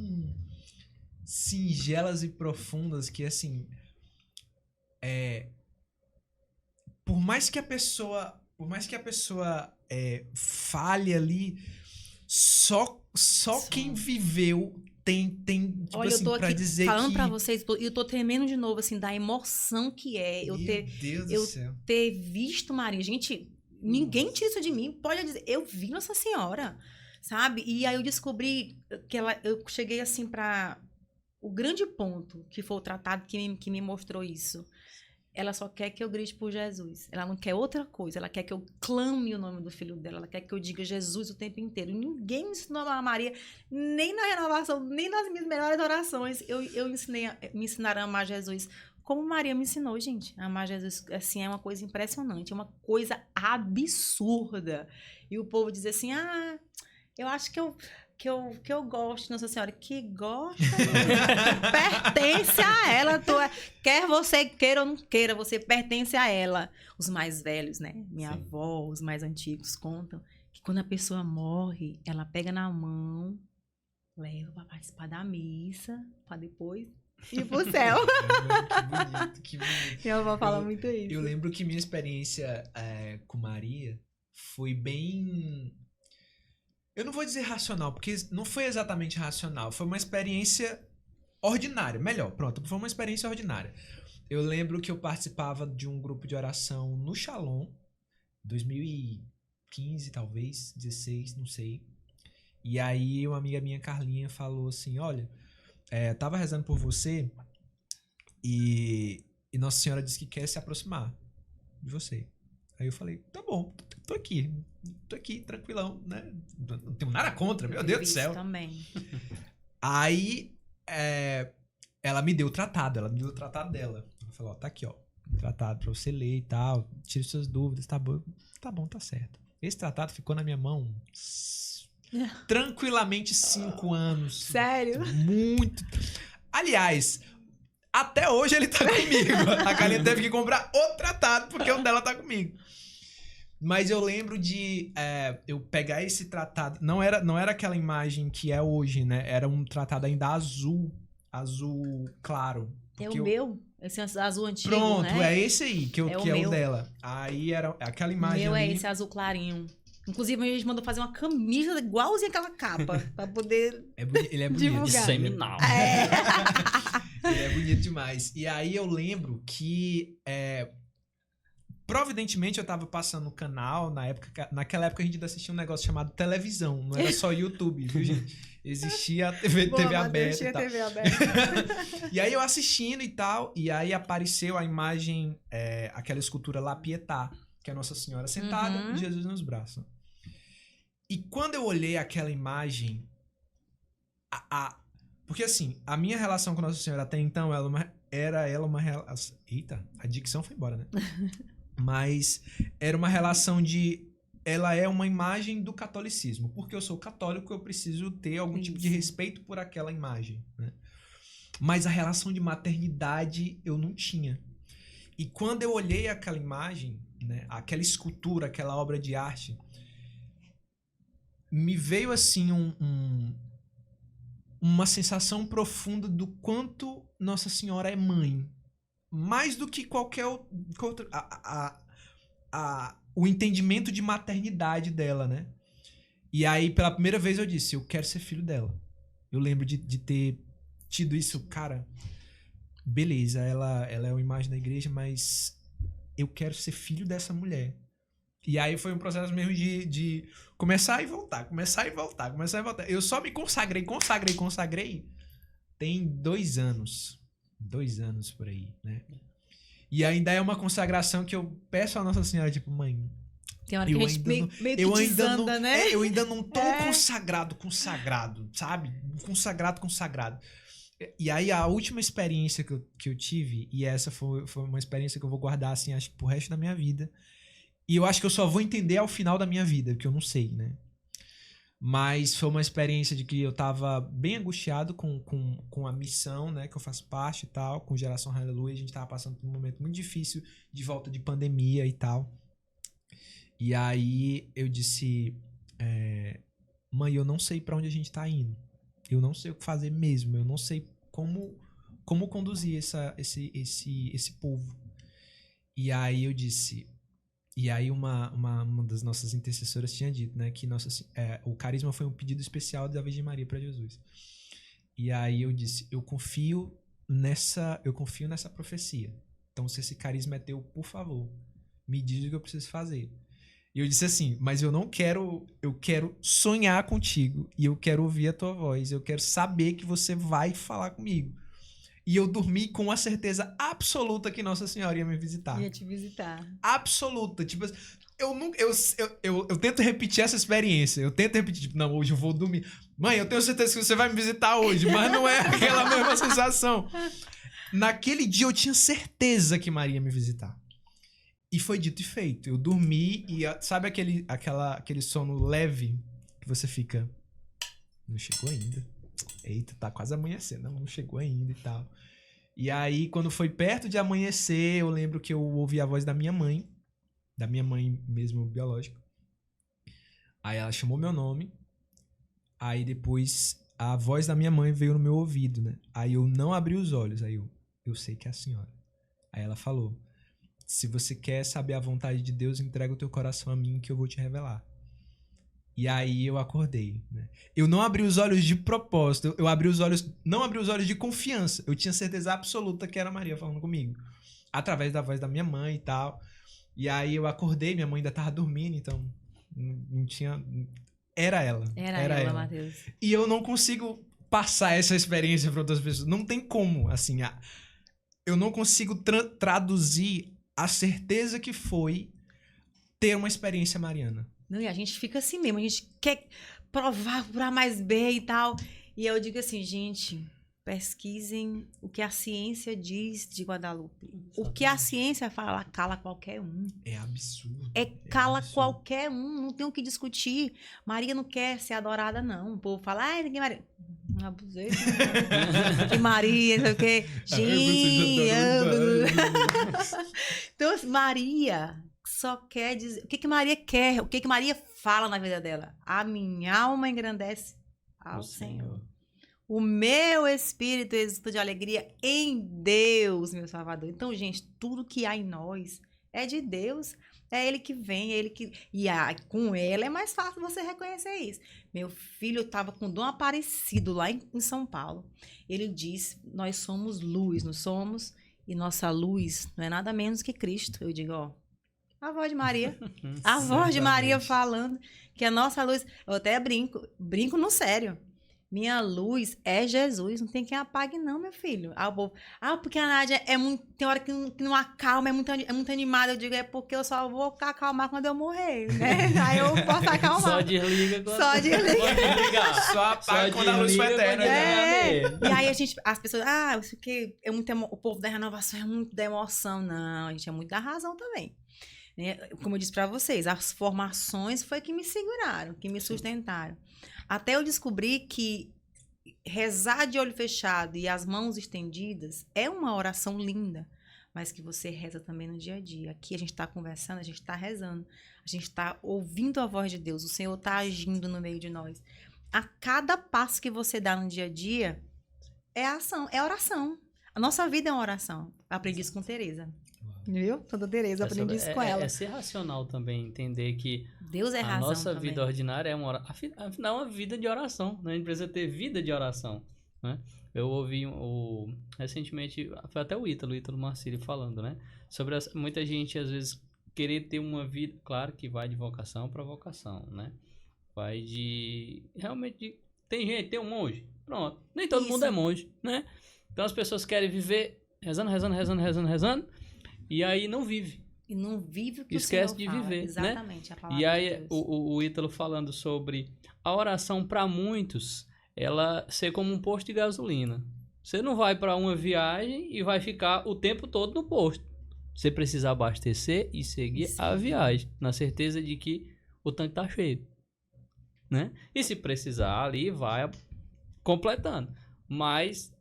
singelas e profundas que, assim, por mais que a pessoa fale ali, só quem viveu tem tipo, olha, assim, eu tô pra aqui dizer falando que... pra vocês, e eu tô tremendo de novo, assim, da emoção que é Meu Deus do céu. ter visto Maria. Gente, ninguém tira isso de mim. Pode dizer, eu vi Nossa Senhora, sabe? E aí eu descobri que eu cheguei, assim, pra o grande ponto, que foi o tratado que me mostrou isso. Ela só quer que eu grite por Jesus. Ela não quer outra coisa. Ela quer que eu clame o nome do filho dela. Ela quer que eu diga Jesus o tempo inteiro. Ninguém me ensinou a amar Maria, nem na renovação, nem nas minhas melhores orações. Me ensinaram a amar Jesus como Maria me ensinou, gente. Amar Jesus, assim, é uma coisa impressionante. É uma coisa absurda. E o povo diz assim, eu acho que eu gosto de Nossa Senhora. Que gosta? Pertence a ela. Quer você queira ou não queira, você pertence a ela. Os mais velhos, né? Minha avó, os mais antigos contam que quando a pessoa morre, ela pega na mão, leva para participar da missa, para depois ir pro céu. Que bonito. Minha avó fala muito isso. Eu lembro que minha experiência com Maria foi bem... Eu não vou dizer racional, porque não foi exatamente racional. Foi uma experiência ordinária. Melhor, pronto. Foi uma experiência ordinária. Eu lembro que eu participava de um grupo de oração no Shalom, 2015, talvez, 16, não sei. E aí uma amiga minha, Carlinha, falou assim, olha, tava rezando por você e Nossa Senhora disse que quer se aproximar de você. Aí eu falei, tá bom, tô aqui, tranquilão, né? Não tenho nada contra, meu Deus do céu. Também. Aí, ela me deu o tratado dela. Ela falou, ó, tá aqui, ó, tratado pra você ler e tal, tire suas dúvidas, tá bom, tá certo. Esse tratado ficou na minha mão tranquilamente 5 anos. Sério? Muito. Aliás, até hoje ele tá comigo. A Galinha teve que comprar outro tratado, porque o dela tá comigo. Mas eu lembro de eu pegar esse tratado. Não era aquela imagem que é hoje, né? Era um tratado ainda azul claro. É o meu? Esse azul antigo, pronto, né? é esse aí, que é o dela. Aí era aquela imagem. O meu ali... é esse azul clarinho. Inclusive, a gente mandou fazer uma camisa igualzinha aquela capa, pra poder ele é bonito. divulgar. Seminal. Ele é bonito demais. E aí eu lembro que, providentemente, eu tava passando no canal, naquela época a gente ainda assistia um negócio chamado televisão, não era só YouTube, viu, gente? Existia a TV aberta e tal. TV aberta. E aí eu assistindo e tal, e aí apareceu a imagem, aquela escultura La Pietà, que é Nossa Senhora sentada e Jesus nos braços. E quando eu olhei aquela imagem, porque assim, a minha relação com Nossa Senhora até então, ela uma relação... Eita, a dicção foi embora, né? Mas era uma relação de... Ela é uma imagem do catolicismo. Porque eu sou católico, eu preciso ter algum tipo de respeito por aquela imagem, né? Mas a relação de maternidade eu não tinha. E quando eu olhei aquela imagem, né, aquela escultura, aquela obra de arte, me veio assim uma sensação profunda do quanto Nossa Senhora é mãe. Mais do que qualquer outro... o entendimento de maternidade dela, né? E aí, pela primeira vez, eu disse, eu quero ser filho dela. Eu lembro de ter tido isso, cara... Beleza, ela é uma imagem da igreja, mas eu quero ser filho dessa mulher. E aí foi um processo mesmo de começar e voltar, começar e voltar, começar e voltar. Eu só me consagrei tem 2 anos. 2 anos por aí, né? E ainda é uma consagração que eu peço à Nossa Senhora, tipo, mãe... Tem hora que a gente meio que desanda, né? Eu ainda não tô consagrado, sabe? Consagrado. E aí, a última experiência que eu tive, e essa foi uma experiência que eu vou guardar, assim, acho que pro resto da minha vida. E eu acho que eu só vou entender ao final da minha vida, porque eu não sei, né? Mas foi uma experiência de que eu tava bem angustiado com a missão, né? Que eu faço parte e tal, com Geração Hallelujah. A gente tava passando por um momento muito difícil de volta de pandemia e tal. E aí, eu disse... mãe, eu não sei pra onde a gente tá indo. Eu não sei o que fazer mesmo. Eu não sei como conduzir esse povo. E aí eu disse... E aí uma das nossas intercessoras tinha dito, né? Que o carisma foi um pedido especial da Virgem Maria para Jesus. E aí eu disse... Eu confio nessa profecia. Então, se esse carisma é teu, por favor, me diz o que eu preciso fazer. E eu disse assim, mas eu quero sonhar contigo e eu quero ouvir a tua voz, eu quero saber que você vai falar comigo. E eu dormi com a certeza absoluta que Nossa Senhora ia me visitar. Ia te visitar. Absoluta. Tipo, eu tento repetir essa experiência. Eu tento repetir, tipo, não, hoje eu vou dormir. Mãe, eu tenho certeza que você vai me visitar hoje, mas não é aquela mesma sensação. Naquele dia eu tinha certeza que Maria ia me visitar. E foi dito e feito. Eu dormi e sabe aquele sono leve que você fica... Não chegou ainda. Eita, tá quase amanhecendo. Não chegou ainda e tal. E aí, quando foi perto de amanhecer, eu lembro que eu ouvi a voz da minha mãe mesmo biológica. Aí ela chamou meu nome. Aí depois a voz da minha mãe veio no meu ouvido, né? Aí eu não abri os olhos. Aí eu sei que é a senhora. Aí ela falou... Se você quer saber a vontade de Deus, entrega o teu coração a mim que eu vou te revelar. E aí eu acordei, né? Eu não abri os olhos de propósito, não abri os olhos de confiança. Eu tinha certeza absoluta que era Maria falando comigo. Através da voz da minha mãe e tal. E aí eu acordei, minha mãe ainda tava dormindo, então não tinha... Era ela. Era ela, Matheus. E eu não consigo passar essa experiência para outras pessoas. Não tem como, assim. Eu não consigo traduzir a certeza que foi ter uma experiência mariana. Não, e a gente fica assim mesmo, a gente quer provar por A mais B e tal. E eu digo assim, gente, pesquisem o que a ciência diz de Guadalupe. Exatamente. O que a ciência fala, cala qualquer um. É absurdo. Cala absurdo. Qualquer um, não tem o que discutir. Maria não quer ser adorada, não. O povo fala, ninguém Maria. Não abusei. Que Maria, não sei o quê. Gente. Então, Maria só quer dizer... O que Maria quer? O que Maria fala na vida dela? A minha alma engrandece ao Senhor. O meu espírito exulta de alegria em Deus, meu Salvador. Então, gente, tudo que há em nós é de Deus. É ele que vem, é ele que... E com ela é mais fácil você reconhecer isso. Meu filho estava com Dom Aparecido lá em São Paulo. Ele disse, nós somos luz, não somos? E nossa luz não é nada menos que Cristo. Eu digo, ó, a voz de Maria. A voz de Maria falando que a nossa luz... Eu até brinco no sério. Minha luz é Jesus, não tem quem apague não, meu filho. Porque a Nádia tem hora que não acalma, é muito animada. Eu digo, é porque eu só vou acalmar quando eu morrer, né? Aí eu posso acalmar. Só desliga quando... Só desliga. Só apaga quando a luz for eterna. E aí as pessoas, isso aqui é muito o povo da renovação é muito da emoção. Não, a gente é muito da razão também. Como eu disse pra vocês, as formações foi que me seguraram, que me sustentaram. Até eu descobri que rezar de olho fechado e as mãos estendidas é uma oração linda, mas que você reza também no dia a dia. Aqui a gente está conversando, a gente está rezando, a gente está ouvindo a voz de Deus, o Senhor está agindo no meio de nós. A cada passo que você dá no dia a dia é ação, é oração. A nossa vida é uma oração. Eu aprendi isso com Tereza. Viu? Toda Tereza, aprendi isso com ela. É ser racional também, entender que Deus é a razão nossa também. Vida ordinária é uma afinal, é uma vida de oração, né? A gente precisa ter vida de oração, né? Eu ouvi recentemente, foi até o Ítalo Marcílio falando, né? Sobre muita gente, às vezes, querer ter uma vida, claro que vai de vocação para vocação, né? Vai de, realmente, tem um monge, pronto. Nem todo mundo é monge, né? Então as pessoas querem viver rezando, e aí não vive. E não vive o que esquece o Senhor fala. De viver, exatamente, né? A palavra e aí de Deus. o Ítalo falando sobre a oração para muitos, ela ser como um posto de gasolina. Você não vai para uma viagem e vai ficar o tempo todo no posto. Você precisa abastecer e seguir a viagem, na certeza de que o tanque tá cheio, né? E se precisar ali, vai completando. Mas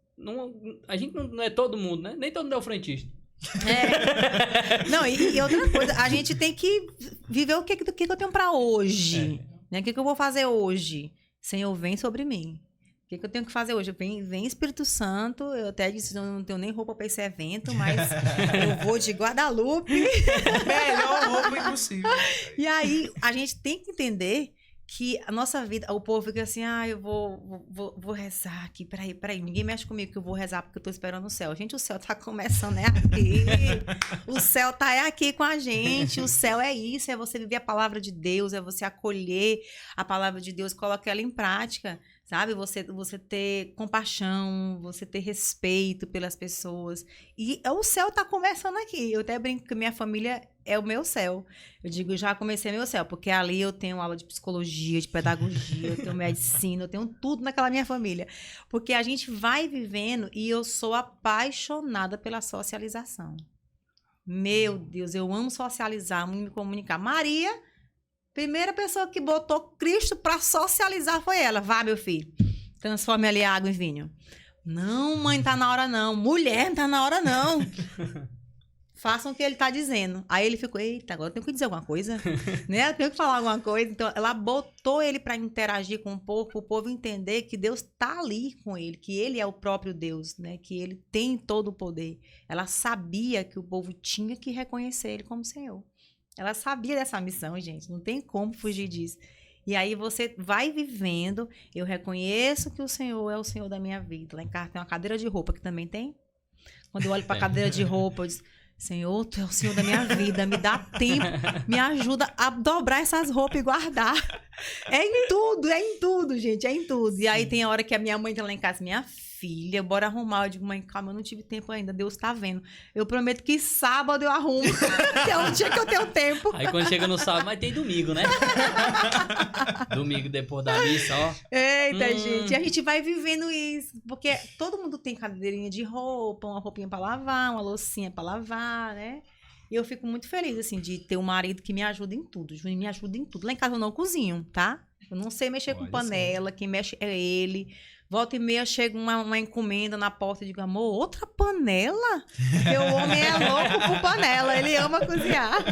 a gente não é todo mundo, né? Nem todo mundo é o frentista. Não, e outra coisa, a gente tem que viver o que eu tenho pra hoje, né? O que eu vou fazer hoje? Senhor, vem sobre mim. O que eu tenho que fazer hoje? Vem Espírito Santo. Eu até disse, eu não tenho nem roupa pra esse evento, mas eu vou de Guadalupe. Melhor roupa impossível. E aí, a gente tem que entender que a nossa vida, o povo fica assim, eu vou rezar aqui, peraí, ninguém mexe comigo que eu vou rezar porque eu tô esperando o céu. Gente, o céu tá começando aqui, o céu tá aqui com a gente, o céu é isso, é você viver a palavra de Deus, é você acolher a palavra de Deus, colocar ela em prática, sabe? Você ter compaixão, você ter respeito pelas pessoas, e o céu tá começando aqui. Eu até brinco que minha família é o meu céu. Eu digo, já comecei meu céu, porque ali eu tenho aula de psicologia, de pedagogia, eu tenho medicina, eu tenho tudo naquela minha família. Porque a gente vai vivendo e eu sou apaixonada pela socialização. Meu Deus, eu amo socializar, amo me comunicar. Maria, primeira pessoa que botou Cristo para socializar foi ela. Vá, meu filho, transforme ali a água em vinho. Não, mãe, tá na hora não. Mulher, não tá na hora não. Façam o que ele tá dizendo. Aí ele ficou, eita, agora eu tenho que dizer alguma coisa, né? Eu tenho que falar alguma coisa. Então, ela botou ele para interagir com o povo entender que Deus tá ali com ele, que ele é o próprio Deus, né? Que ele tem todo o poder. Ela sabia que o povo tinha que reconhecer ele como Senhor. Ela sabia dessa missão, gente. Não tem como fugir disso. E aí você vai vivendo. Eu reconheço que o Senhor é o Senhor da minha vida. Lá em casa tem uma cadeira de roupa que também tem. Quando eu olho para a cadeira de roupa, eu digo, Senhor, tu é o Senhor da minha vida, me dá tempo, me ajuda a dobrar essas roupas e guardar. É em tudo, gente, é em tudo. E aí tem a hora que a minha mãe tá lá em casa, minha filha, bora arrumar. Eu digo, mãe, calma, eu não tive tempo ainda, Deus tá vendo. Eu prometo que sábado eu arrumo, que é um dia que eu tenho tempo. Aí quando chega no sábado, mas tem domingo, né? Domingo depois da missa, ó. Eita, gente, e a gente vai vivendo isso, porque todo mundo tem cadeirinha de roupa, uma roupinha pra lavar, uma loucinha pra lavar, né? E eu fico muito feliz, assim, de ter um marido que me ajuda em tudo. Júnior me ajuda em tudo. Lá em casa eu não cozinho, tá? Eu não sei mexer com panela, quem mexe é ele. Volta e meia chega uma encomenda na porta e digo, amor, outra panela? Porque o homem é louco por panela, ele ama cozinhar.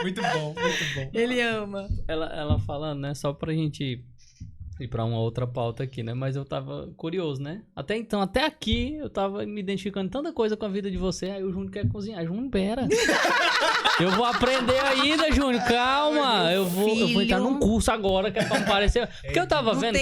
Muito bom, muito bom. Ele ama. Ela falando, né, só pra gente ir pra uma outra pauta aqui, né? Mas eu tava curioso, né? Até então, até aqui, eu tava me identificando tanta coisa com a vida de você. Aí o Júnior quer cozinhar. Júnior, pera. Eu vou aprender ainda, Júnior. Calma. Eu vou entrar num curso agora, que é pra parecer... Porque eu tava vendo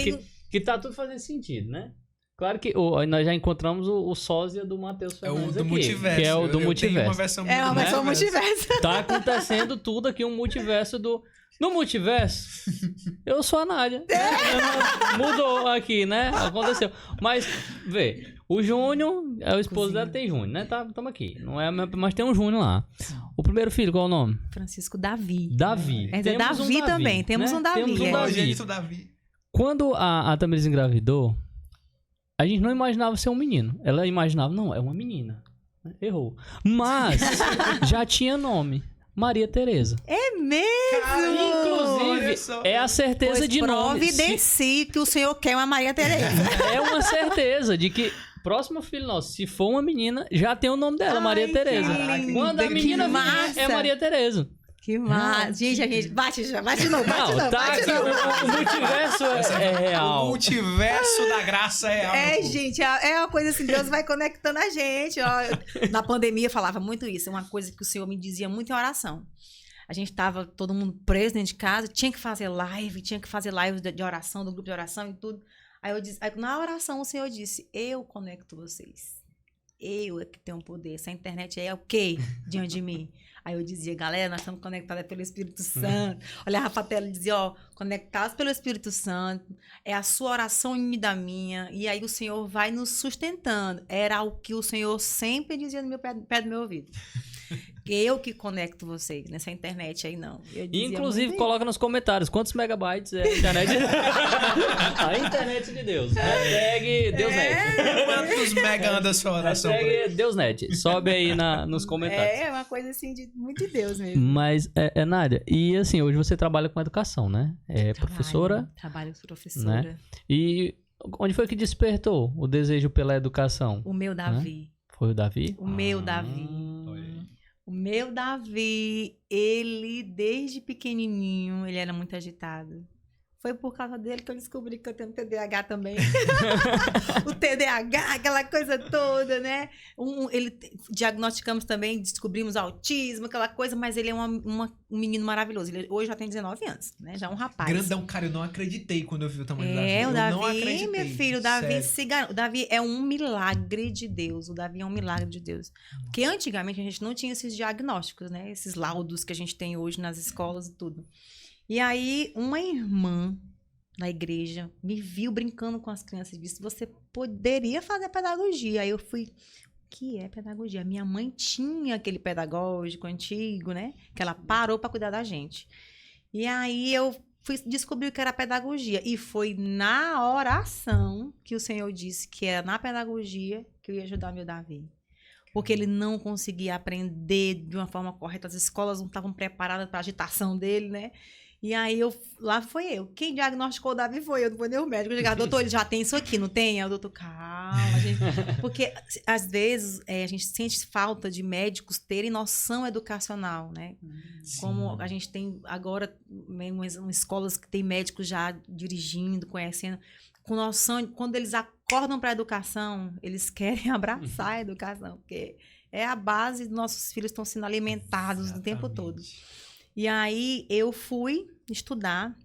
que tá tudo fazendo sentido, né? Claro que nós já encontramos o sósia do Matheus Fernandes do aqui, multiverso. que é o do multiverso. Uma versão uma versão multiverso. Tá acontecendo tudo aqui, um multiverso do... No multiverso, eu sou a Nádia. Mudou aqui, né? Aconteceu. Mas, vê, o Júnior, é o esposo dela, tem Júnior, né? Tamo aqui. Não é, mas tem um Júnior lá. O primeiro filho, qual é o nome? Francisco Davi. Davi. É Davi também, temos um Davi. Temos um Davi. Quando a Tamiris engravidou, a gente não imaginava ser um menino. Ela imaginava, não, é uma menina. Errou. Mas já tinha nome. Maria Tereza. É mesmo? Cara, inclusive, é a certeza pois de nome. Providencie que o senhor quer uma Maria Tereza. É uma certeza de que próximo filho nosso, se for uma menina, já tem o nome dela, Maria Tereza. Quando a menina vier, é Maria Tereza. Que massa. Gente, bate de novo, tá aqui, o multiverso é real. O multiverso da graça é real. É, gente, é uma coisa assim, Deus vai conectando a gente. Ó. Na pandemia eu falava muito isso, é uma coisa que o Senhor me dizia muito em oração. A gente tava todo mundo preso dentro de casa, tinha que fazer live de oração, do grupo de oração e tudo. Aí na oração o Senhor disse, eu conecto vocês. Eu é que tenho poder. Essa internet aí é o quê diante de mim? Aí eu dizia, galera, nós estamos conectadas pelo Espírito Santo. Olhava pra tela e dizia, conectados pelo Espírito Santo, é a sua oração em da minha, e aí o Senhor vai nos sustentando. Era o que o Senhor sempre dizia no pé do meu ouvido. Eu que conecto vocês, nessa internet aí não. Inclusive, coloca nos comentários quantos megabytes é a internet. A internet de Deus. Hashtag DeusNet. Quantos mega anda a sua oração? Hashtag DeusNet. Sobe aí nos comentários. É uma coisa assim, muito de Deus mesmo. Mas, Nádia, e assim, hoje você trabalha com educação, né? Professora. Trabalho professora. Né? E onde foi que despertou o desejo pela educação? O meu Davi. Né? Foi o Davi? O meu Davi. O meu Davi, ele desde pequenininho, ele era muito agitado. Foi por causa dele que eu descobri que eu tenho TDAH também. O TDAH, aquela coisa toda, né? Diagnosticamos também, descobrimos autismo, aquela coisa, mas ele é um menino maravilhoso. Ele hoje já tem 19 anos, né? Já é um rapaz. Grandão, cara, eu não acreditei quando eu vi o tamanho do Davi. O Davi, Davi, não acreditei. meu filho, o Davi é um milagre de Deus. O Davi é um milagre de Deus. Porque antigamente a gente não tinha esses diagnósticos, né? Esses laudos que a gente tem hoje nas escolas e tudo. E aí, uma irmã na igreja me viu brincando com as crianças e disse, você poderia fazer pedagogia. Aí eu fui, o que é pedagogia? Minha mãe tinha aquele pedagógico antigo, né? Que ela parou para cuidar da gente. E aí eu descobri o que era pedagogia. E foi na oração que o Senhor disse que era na pedagogia que eu ia ajudar meu Davi. Porque ele não conseguia aprender de uma forma correta. As escolas não estavam preparadas para a agitação dele, né? E aí, lá foi eu. Quem diagnosticou o Davi foi eu, não foi nem o médico. Eu digo, doutor, ele já tem isso aqui, não tem? Aí o doutor, calma, gente. Porque, às vezes, a gente sente falta de médicos terem noção educacional, né? Sim. Como a gente tem agora umas escolas que tem médicos já dirigindo, conhecendo, com noção, quando eles acordam para a educação, eles querem abraçar a educação, porque é a base dos nossos filhos estão sendo alimentados o tempo todo. E aí eu fui estudar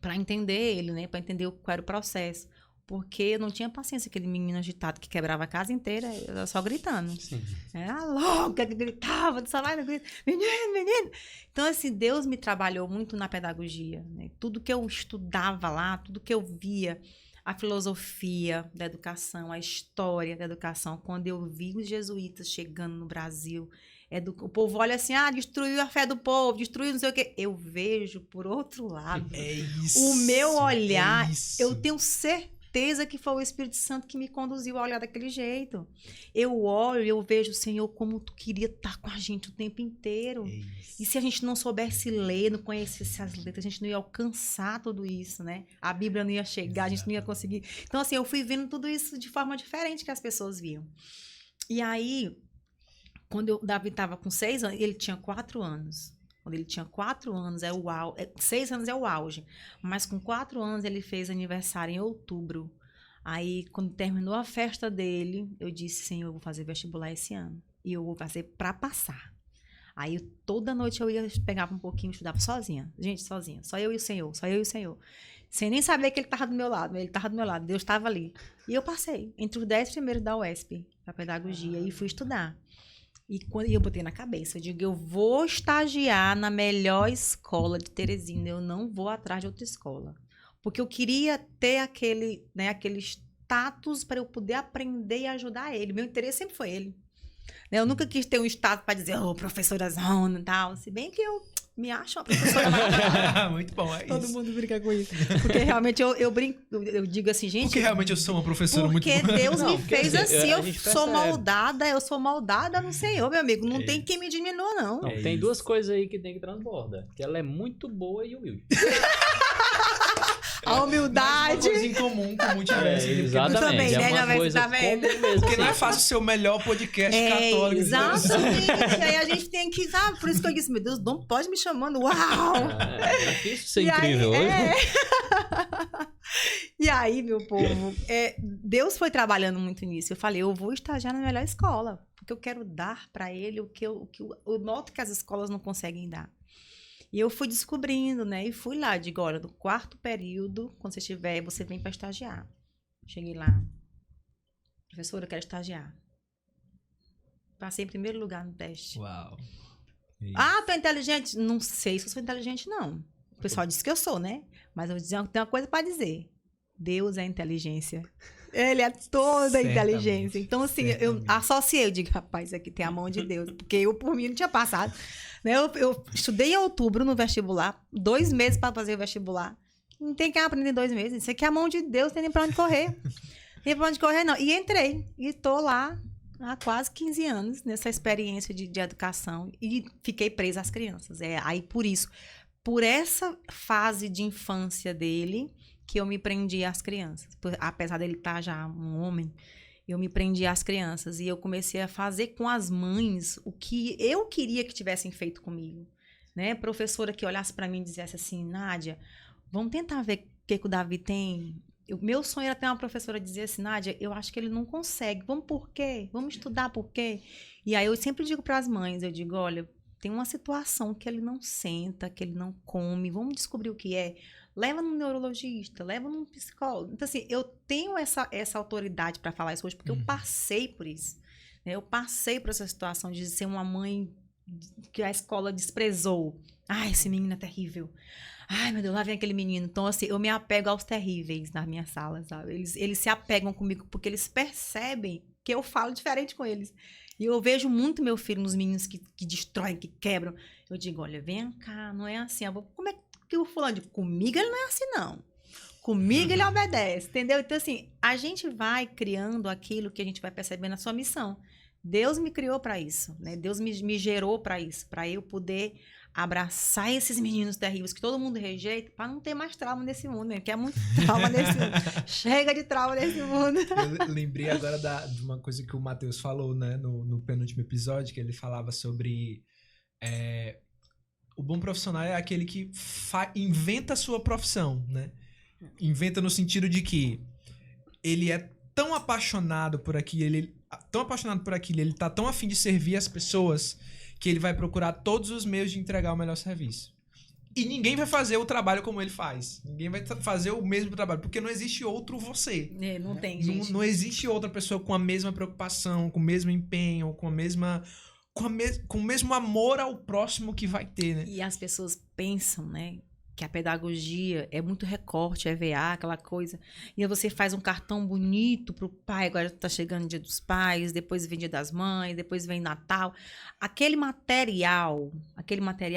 para entender ele, né? Para entender qual era o processo. Porque eu não tinha paciência, aquele menino agitado que quebrava a casa inteira, eu só gritando. Sim. Era louca, que gritava, menino. Então, assim, Deus me trabalhou muito na pedagogia, né? Tudo que eu estudava lá, tudo que eu via, a filosofia da educação, a história da educação, quando eu vi os jesuítas chegando no Brasil, o povo olha assim, destruiu a fé do povo, destruiu não sei o quê. Eu vejo por outro lado. É isso. O meu olhar, eu tenho certeza que foi o Espírito Santo que me conduziu a olhar daquele jeito. Eu olho, eu vejo, Senhor, como tu queria estar com a gente o tempo inteiro. E se a gente não soubesse ler, não conhecesse as letras, a gente não ia alcançar tudo isso, né? A Bíblia não ia chegar, a gente não ia conseguir. Então, assim, eu fui vendo tudo isso de forma diferente que as pessoas viam. E aí, quando o Davi estava com 6 anos, ele tinha 4 anos. Quando ele tinha 4 anos, 6 anos é o auge. Mas com 4 anos, ele fez aniversário em outubro. Aí, quando terminou a festa dele, eu disse, Senhor, eu vou fazer vestibular esse ano. E eu vou fazer pra passar. Aí, toda noite eu ia, pegava um pouquinho e estudava sozinha. Gente, sozinha. Só eu e o Senhor, só eu e o Senhor. Sem nem saber que ele estava do meu lado. Ele estava do meu lado, Deus estava ali. E eu passei entre os 10 primeiros da UESP, para pedagogia, e fui estudar. E eu botei na cabeça, eu digo, eu vou estagiar na melhor escola de Teresina, eu não vou atrás de outra escola. Porque eu queria ter aquele status para eu poder aprender e ajudar ele. Meu interesse sempre foi ele. Eu nunca quis ter um status para dizer, professora zona e tal. Se bem que eu me acho uma professora maravilhosa. Muito bom, é Todo isso. mundo brinca com isso. Porque realmente eu brinco, eu digo assim, gente... Porque realmente eu sou uma professora muito boa. Porque Deus me fez assim, eu sou percebe. moldada no Senhor, meu amigo. Não tem quem me diminua, não. Tem duas coisas aí que tem que transbordar. Que ela é muito boa e humilde. A humildade. Uma coisa em comum com o multiverso. Exatamente. Também, né? Uma coisa Tá vendo? comum mesmo. Porque não é fácil ser o melhor podcast católico. Exatamente. Aí a gente tem que... por isso que eu disse, meu Deus, não pode me chamando. Uau! É difícil ser incrível hoje. E aí, meu povo, Deus foi trabalhando muito nisso. Eu falei, eu vou estagiar na melhor escola. Porque eu quero dar para ele o que eu noto que as escolas não conseguem dar. E eu fui descobrindo, né? E fui lá, digo, olha, no 4º período, quando você estiver, você vem para estagiar. Cheguei lá. Professora, eu quero estagiar. Passei em primeiro lugar no teste. Uau. Tô inteligente? Não sei se eu sou inteligente, não. O pessoal disse que eu sou, né? Mas eu tenho uma coisa para dizer. Deus é inteligência. Ele é toda a inteligência. Então, assim, eu associei, eu digo, rapaz, aqui tem a mão de Deus. Porque eu, por mim, não tinha passado. Eu estudei em outubro no vestibular, 2 meses para fazer o vestibular. Não tem quem aprender em 2 meses. Isso aqui é a mão de Deus, não tem nem para onde correr. Não tem para onde correr, não. E entrei. E tô lá há quase 15 anos nessa experiência de educação. E fiquei presa às crianças. Aí, por essa fase de infância dele, que eu me prendi às crianças. Apesar dele estar já um homem, eu me prendi às crianças. E eu comecei a fazer com as mães o que eu queria que tivessem feito comigo. Né? Professora que olhasse para mim e dissesse assim, Nádia, vamos tentar ver o que o Davi tem. Meu sonho era ter uma professora dizer assim, Nádia, eu acho que ele não consegue. Vamos por quê? Vamos estudar por quê? E aí eu sempre digo para as mães, eu digo, olha, tem uma situação que ele não senta, que ele não come, vamos descobrir o que é. Leva num neurologista, leva num psicólogo. Então, assim, eu tenho essa autoridade para falar isso hoje, porque eu passei por isso. Né? Eu passei por essa situação de ser uma mãe que a escola desprezou. Ai, esse menino é terrível. Ai, meu Deus, lá vem aquele menino. Então, assim, eu me apego aos terríveis na minha sala, sabe? Eles se apegam comigo porque eles percebem que eu falo diferente com eles. E eu vejo muito meu filho nos meninos que destroem, que quebram. Eu digo, olha, vem cá, não é assim. Como é que o fulano diz? Comigo ele não é assim, não. Comigo ele obedece, entendeu? Então, assim, a gente vai criando aquilo que a gente vai percebendo na sua missão. Deus me criou para isso, né? Deus me gerou para isso, para eu poder abraçar esses meninos terríveis que todo mundo rejeita, para não ter mais trauma nesse mundo, né? Que é muito trauma nesse mundo. Chega de trauma nesse mundo. Eu lembrei agora de uma coisa que o Matheus falou, né? No penúltimo episódio, que ele falava sobre... o bom profissional é aquele que inventa a sua profissão, né? Inventa no sentido de que ele é tão apaixonado por aquilo, ele tá tão afim de servir as pessoas que ele vai procurar todos os meios de entregar o melhor serviço. E ninguém vai fazer o trabalho como ele faz. Ninguém vai fazer o mesmo trabalho, porque não existe outro você. Não tem, gente. Não existe outra pessoa com a mesma preocupação, com o mesmo empenho, com o mesmo amor ao próximo que vai ter, né? E as pessoas pensam, né, que a pedagogia é muito recorte, EVA, aquela coisa. E aí você faz um cartão bonito pro pai, agora tá chegando o Dia dos Pais, depois vem Dia das Mães, depois vem Natal. Aquele material,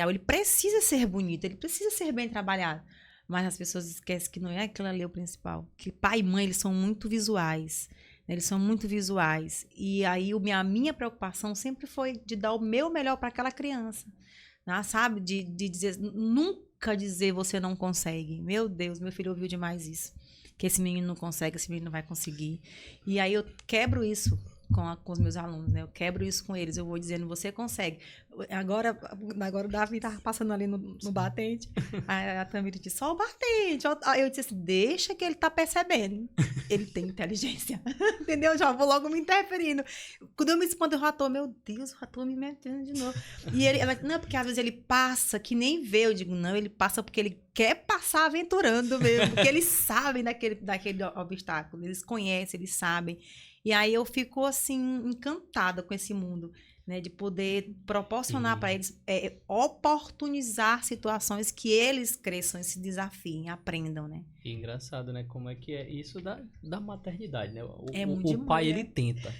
ele precisa ser bonito, ele precisa ser bem trabalhado. Mas as pessoas esquecem que não é aquilo ali o principal. Que pai e mãe, eles são muito visuais. Eles são muito visuais. E aí a minha preocupação sempre foi de dar o meu melhor para aquela criança. Né? Sabe? De dizer, nunca dizer você não consegue. Meu Deus, meu filho ouviu demais isso. Que esse menino não consegue, esse menino não vai conseguir. E aí eu quebro isso com os meus alunos, né? Eu quebro isso com eles, eu vou dizendo, você consegue. Agora o Davi tava passando ali no batente, a Tamiri disse, só o batente. Aí eu disse assim, deixa que ele tá percebendo. Ele tem inteligência, entendeu? Já vou logo me interferindo. Quando eu me espanto, o rator, meu Deus, o rator me metendo de novo. E ela, não, porque às vezes ele passa que nem vê. Eu digo, não, ele passa porque ele quer passar aventurando mesmo, porque eles sabem daquele obstáculo, eles conhecem, eles sabem. E aí eu fico, assim, encantada com esse mundo, né? De poder proporcionar para eles, oportunizar situações que eles cresçam, se desafiem, aprendam, né? E engraçado, né? Como é que é isso da maternidade, né? O pai, ele tenta.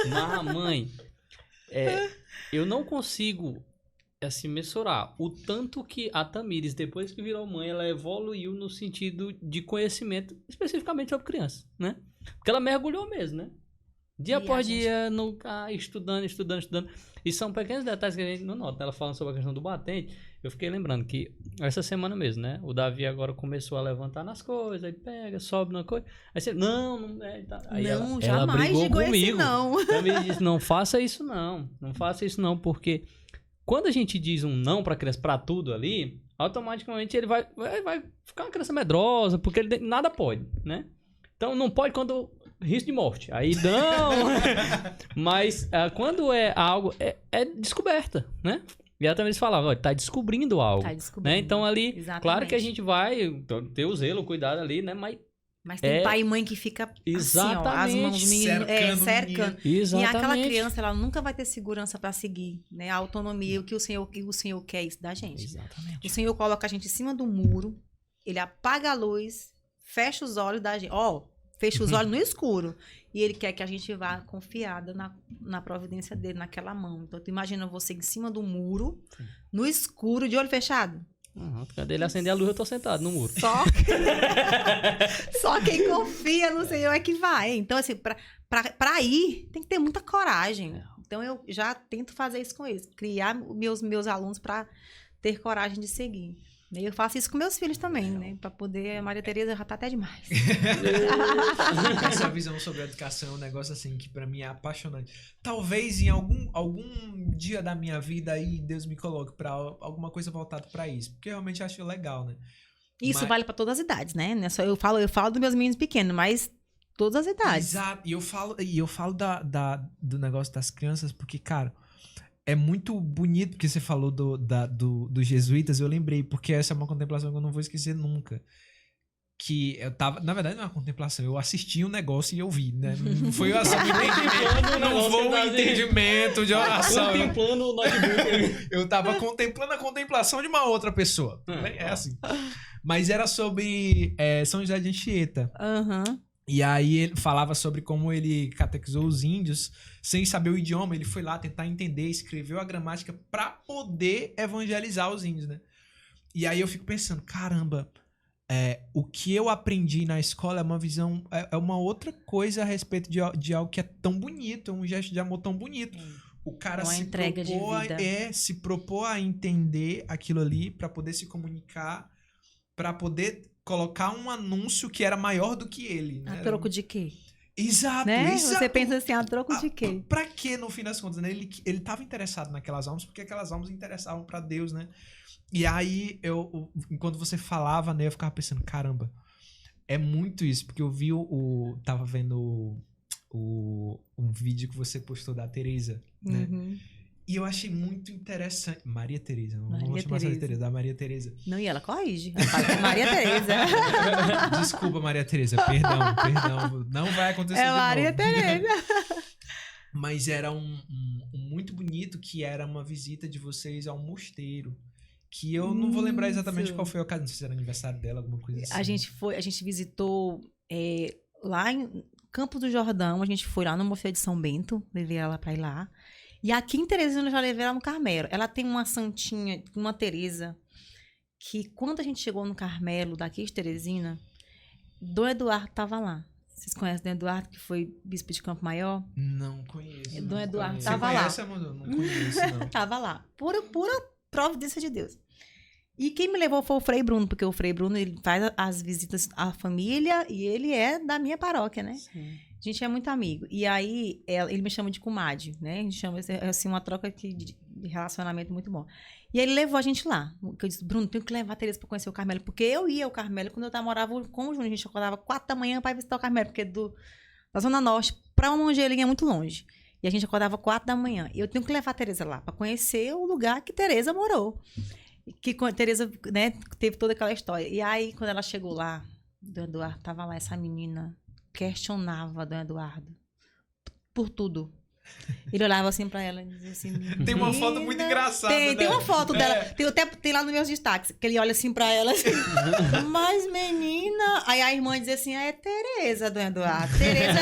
Mas a mãe, eu não consigo, assim, mensurar o tanto que a Tamires, depois que virou mãe, ela evoluiu no sentido de conhecimento, especificamente sobre criança, né? Porque ela mergulhou mesmo, né? Dia após dia, estudando. E são pequenos detalhes que a gente não nota. Ela falando sobre a questão do batente, eu fiquei lembrando que essa semana mesmo, né? O Davi agora começou a levantar nas coisas, aí pega, sobe na coisa. Aí você, não é. Tá. Aí não, ela brigou comigo. Não. Também disse, não faça isso não, porque quando a gente diz um não pra criança, pra tudo ali, automaticamente ele vai ficar uma criança medrosa, porque ele nada pode, né? Então não pode quando risco de morte. Aí não. Mas quando é algo, é descoberta, né? E ela também falava, olha, tá descobrindo algo. Tá descobrindo. Né? Então ali, exatamente. Claro que a gente vai ter o zelo, o cuidado ali, né? Mas tem pai e mãe que fica exatamente. Assim, ó, as mãos cercando. Exatamente. E aquela criança, ela nunca vai ter segurança para seguir, né? A autonomia, o que o Senhor quer isso da gente. Exatamente. O Senhor coloca a gente em cima do muro, ele apaga a luz, fecha os olhos da gente. Fecha os olhos no escuro. E ele quer que a gente vá confiada na providência dele, naquela mão. Então, tu imagina você em cima do muro, no escuro, de olho fechado. Cadê ele acender a luz? Eu tô sentado no muro. Só quem confia no Senhor é que vai. Então, assim, pra ir, tem que ter muita coragem. Então, eu já tento fazer isso com eles. Criar meus alunos para ter coragem de seguir. E eu faço isso com meus filhos também, né? Pra poder... A Maria Tereza já tá até demais. Essa visão sobre a educação é um negócio assim que pra mim é apaixonante. Talvez em algum dia da minha vida aí Deus me coloque pra alguma coisa voltada pra isso. Porque eu realmente acho legal, né? Isso vale pra todas as idades, né? Eu falo dos meus meninos pequenos, mas todas as idades. Exato. E eu falo do negócio das crianças porque, cara... É muito bonito que você falou dos jesuítas, eu lembrei, porque essa é uma contemplação que eu não vou esquecer nunca. Que eu tava, na verdade não é uma contemplação, eu assisti um negócio e eu vi, né? Não foi assim um entendimento, não foi um entendimento de oração. Contemplando o notebook. Eu tava contemplando a contemplação de uma outra pessoa. É assim. Mas era sobre São José de Anchieta. E aí ele falava sobre como ele catequizou os índios sem saber o idioma. Ele foi lá tentar entender, escreveu a gramática para poder evangelizar os índios, né? E aí eu fico pensando, caramba, o que eu aprendi na escola é uma visão, é uma outra coisa a respeito de algo que é tão bonito, é um gesto de amor tão bonito. O cara se propôs a entender aquilo ali para poder se comunicar, para poder colocar um anúncio que era maior do que ele. Né? A troco de quê? Exato, né? exato. Você pensa assim, a troco de quê? Pra quê, no fim das contas, né? Ele tava interessado naquelas almas, porque aquelas almas interessavam pra Deus, né? E aí, enquanto você falava, né, eu ficava pensando, caramba, é muito isso, porque eu vi tava vendo um vídeo que você postou da Tereza, né? E eu achei muito interessante. Maria Tereza, não vou chamar ela de Tereza, da Maria Tereza. Não, e ela corrige. Ela fala que é Maria Tereza. Desculpa, Maria Tereza, perdão. Não vai acontecer de novo. É Maria Tereza. Mas era um muito bonito, que era uma visita de vocês ao mosteiro. Que eu não vou lembrar exatamente qual foi a ocasião, não sei se era aniversário dela, alguma coisa assim. A gente visitou lá em Campos do Jordão, a gente foi lá no Mosteiro de São Bento, levei ela pra ir lá. E aqui em Teresina eu já levei ela no Carmelo. Ela tem uma santinha, uma Teresa, que quando a gente chegou no Carmelo, daqui de Teresina, Dom Eduardo estava lá. Vocês conhecem Dom Eduardo, que foi bispo de Campo Maior? Não conheço. Dom Eduardo estava lá. Você conhece, amor? Não conheço, não. Estava lá. Pura providência de Deus. E quem me levou foi o Frei Bruno, porque o Frei Bruno ele faz as visitas à família e ele é da minha paróquia, né? Sim. A gente é muito amigo. E aí, ele me chama de comadre, né? A gente chama, assim, uma troca de relacionamento muito bom. E aí ele levou a gente lá. Eu disse, Bruno, tenho que levar a Tereza pra conhecer o Carmelo. Porque eu ia ao Carmelo quando eu morava com o Júnior. A gente acordava 4 da manhã pra visitar o Carmelo. Porque da Zona Norte pra uma Mangelinha é muito longe. E a gente acordava 4 da manhã. E eu tenho que levar a Tereza lá pra conhecer o lugar que Tereza morou. Que Tereza, né, teve toda aquela história. E aí, quando ela chegou lá, Dom Eduardo tava lá, essa menina questionava Dom Eduardo por tudo. Ele olhava assim pra ela e dizia assim... Tem uma foto muito engraçada Tem uma foto dela. Tem lá nos meus destaques, que ele olha assim pra ela assim... Mas, menina... Aí a irmã dizia assim, é Tereza, Dom Eduardo. Tereza...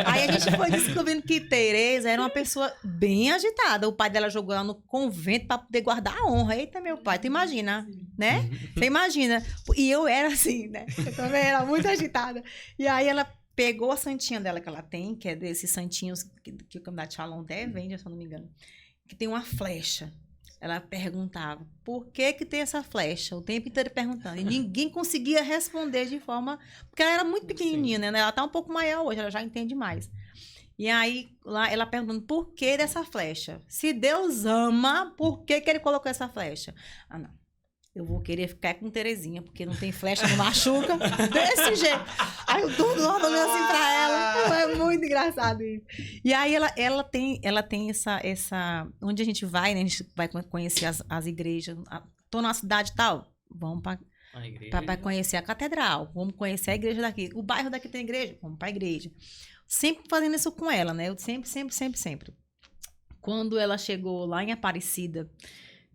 Aí a gente foi descobrindo que Tereza era uma pessoa bem agitada. O pai dela jogou ela no convento pra poder guardar a honra. Eita, meu pai, tu imagina, né? Você imagina. E eu era assim, né? Eu também era muito agitada. E aí ela... pegou a santinha dela que ela tem, que é desses santinhos que o Candidato Shalom vende, se eu não me engano, que tem uma flecha. Ela perguntava, por que tem essa flecha? O tempo inteiro perguntando. E ninguém conseguia responder de forma... Porque ela era muito pequenininha, né? Ela tá um pouco maior hoje, ela já entende mais. E aí, lá, ela perguntando, por que dessa flecha? Se Deus ama, por que ele colocou essa flecha? Ah, não. Eu vou querer ficar com Terezinha, porque não tem flecha, não machuca. Desse jeito. Aí o Dudu olhou assim pra ela. É muito engraçado isso. E aí ela tem essa... Onde a gente vai, né? A gente vai conhecer as igrejas. Tô numa cidade tal, vamos pra conhecer a catedral. Vamos conhecer a igreja daqui. O bairro daqui tem igreja? Vamos pra igreja. Sempre fazendo isso com ela, né? Eu sempre. Quando ela chegou lá em Aparecida...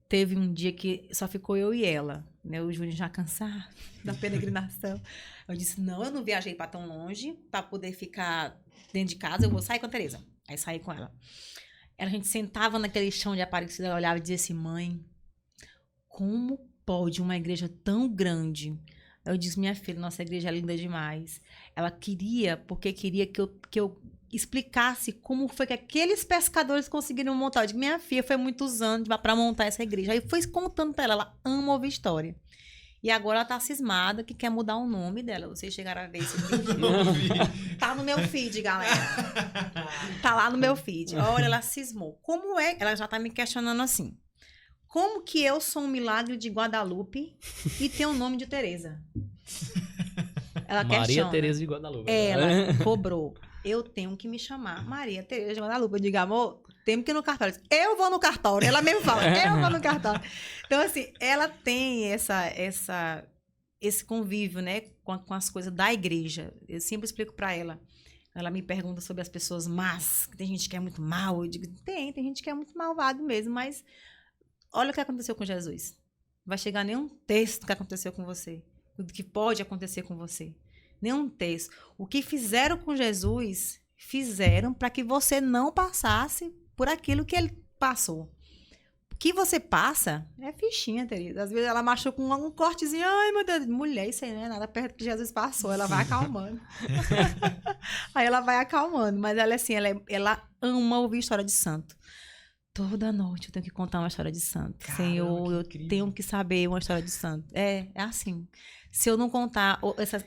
Teve um dia que só ficou eu e ela, né? O Júnior já cansado da peregrinação. Eu disse, não, eu não viajei para tão longe para poder ficar dentro de casa, eu vou sair com a Tereza. Aí saí com ela. A gente sentava naquele chão de Aparecida, ela olhava e dizia assim, mãe, como pode uma igreja tão grande? Eu disse, minha filha, nossa igreja é linda demais. Ela queria que eu explicasse como foi que aqueles pescadores conseguiram montar. Eu digo, minha filha, foi muitos anos para montar essa igreja. Aí foi contando para ela ama ouvir história. E agora ela tá cismada que quer mudar o nome dela. Vocês chegaram a ver esse vídeo? Tá no meu feed, galera. Tá lá no meu feed. Olha, ela cismou. Como é? Ela já tá me questionando assim. Como que eu sou um milagre de Guadalupe e tenho o nome de Tereza? Ela Maria questiona. Tereza de Guadalupe. Ela cobrou. Eu tenho que me chamar Maria Tereza de Guadalupe. Eu digo, amor, temos que ir no cartório. Eu vou no cartório. Ela mesmo fala, eu vou no cartório. Então, assim, ela tem esse convívio, né, com as coisas da igreja. Eu sempre explico pra ela. Ela me pergunta sobre as pessoas más. Tem gente que é muito mal. Eu digo, tem gente que é muito malvado mesmo, mas olha o que aconteceu com Jesus. Não vai chegar nenhum texto que aconteceu com você. O que pode acontecer com você. Nenhum texto. O que fizeram com Jesus, fizeram para que você não passasse por aquilo que ele passou. O que você passa é fichinha, Teresa. Às vezes ela machuca com um cortezinho. Ai, meu Deus, mulher, isso aí não é nada perto do que Jesus passou. Ela vai acalmando. Aí ela vai acalmando. Mas ela, assim, ela ama ouvir história de santo. Toda noite eu tenho que contar uma história de santo. Caramba, Senhor, eu tenho que saber uma história de santo. É assim. Se eu não contar...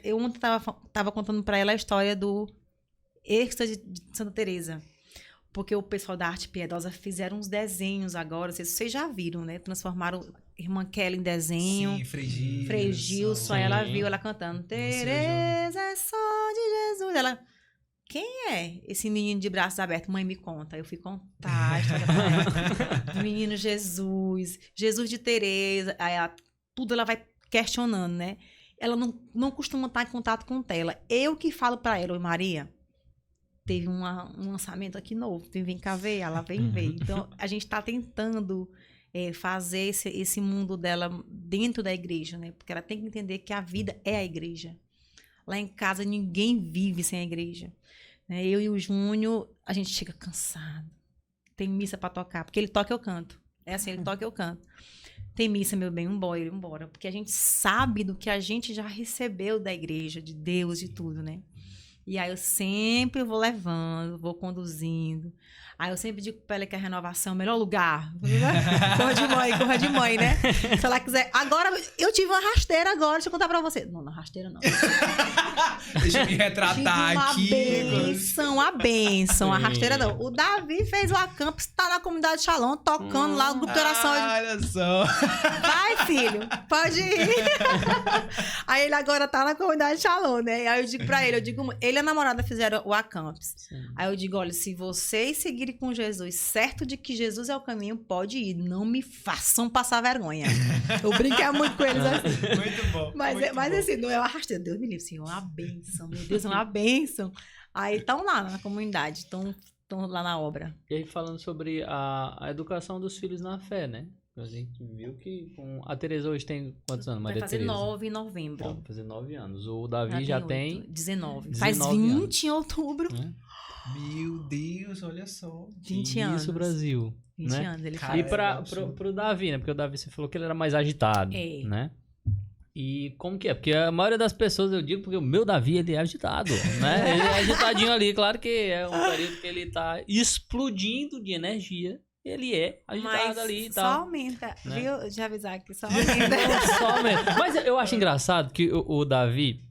Eu ontem estava contando para ela a história do êxtase de Santa Teresa. Porque o pessoal da Arte Piedosa fizeram uns desenhos agora. Vocês já viram, né? Transformaram a Irmã Kelly em desenho. Sim, Frei Gilson. Aí ela viu ela cantando. Teresa é só de Jesus. Ela... Quem é esse menino de braços abertos? Mãe, me conta. Eu fui contar a história pra ela. Menino Jesus de Teresa. Aí tudo ela vai questionando, né? Ela não costuma estar em contato com tela. Eu que falo pra ela, oi Maria, teve um lançamento aqui novo. Vem cá ver, ela vem ver. Então, a gente tá tentando fazer esse mundo dela dentro da igreja, né? Porque ela tem que entender que a vida é a igreja. Lá em casa, ninguém vive sem a igreja. Eu e o Júnior, a gente chega cansado. Tem missa para tocar, porque ele toca, eu canto. É assim, ele toca, eu canto. Tem missa, meu bem, embora. Porque a gente sabe do que a gente já recebeu da igreja, de Deus, de tudo, né? E aí eu sempre vou levando, vou conduzindo. Aí eu sempre digo pra ela que a renovação é o melhor lugar. Corra de mãe, né? Se ela quiser. Agora, eu tive uma rasteira agora, deixa eu contar pra você. Não, rasteira não. Deixa eu me retratar aqui. A bênção. A rasteira não. O Davi fez o acampus, tá na comunidade Shalom, tocando lá o grupo de oração. Olha só. Vai, filho, pode ir. Aí ele agora tá na comunidade Shalom, né? Aí eu digo pra ele, ele e a namorada fizeram o acampus. Sim. Aí eu digo, olha, se vocês seguirem com Jesus, certo de que Jesus é o caminho, pode ir. Não me façam passar vergonha. Eu brinquei muito com eles assim. Muito bom. Mas assim, não é uma rasteira. Deus me livre, Senhor, é uma bênção. Meu Deus, é uma bênção. Aí estão lá na comunidade, estão lá na obra. E aí falando sobre a educação dos filhos na fé, né? A gente viu que a Tereza hoje tem quantos anos? Vai fazer 9 em novembro. Vai fazer 9 anos. O Davi já tem 19. Faz 20 anos. Em outubro. Meu Deus, olha só. 20 anos. Isso, Brasil. 20 né? anos ele faz. E pro Davi, né? Porque o Davi, você falou que ele era mais agitado, né? E como que é? Porque a maioria das pessoas, eu digo, porque o meu Davi, ele é agitado, né? Ele é agitadinho ali, claro que é um período que ele tá explodindo de energia. Ele é agitado ali e tal. Só aumenta, né? Viu? Já avisar aqui, só aumenta. Só aumenta. Mas eu acho engraçado que o Davi,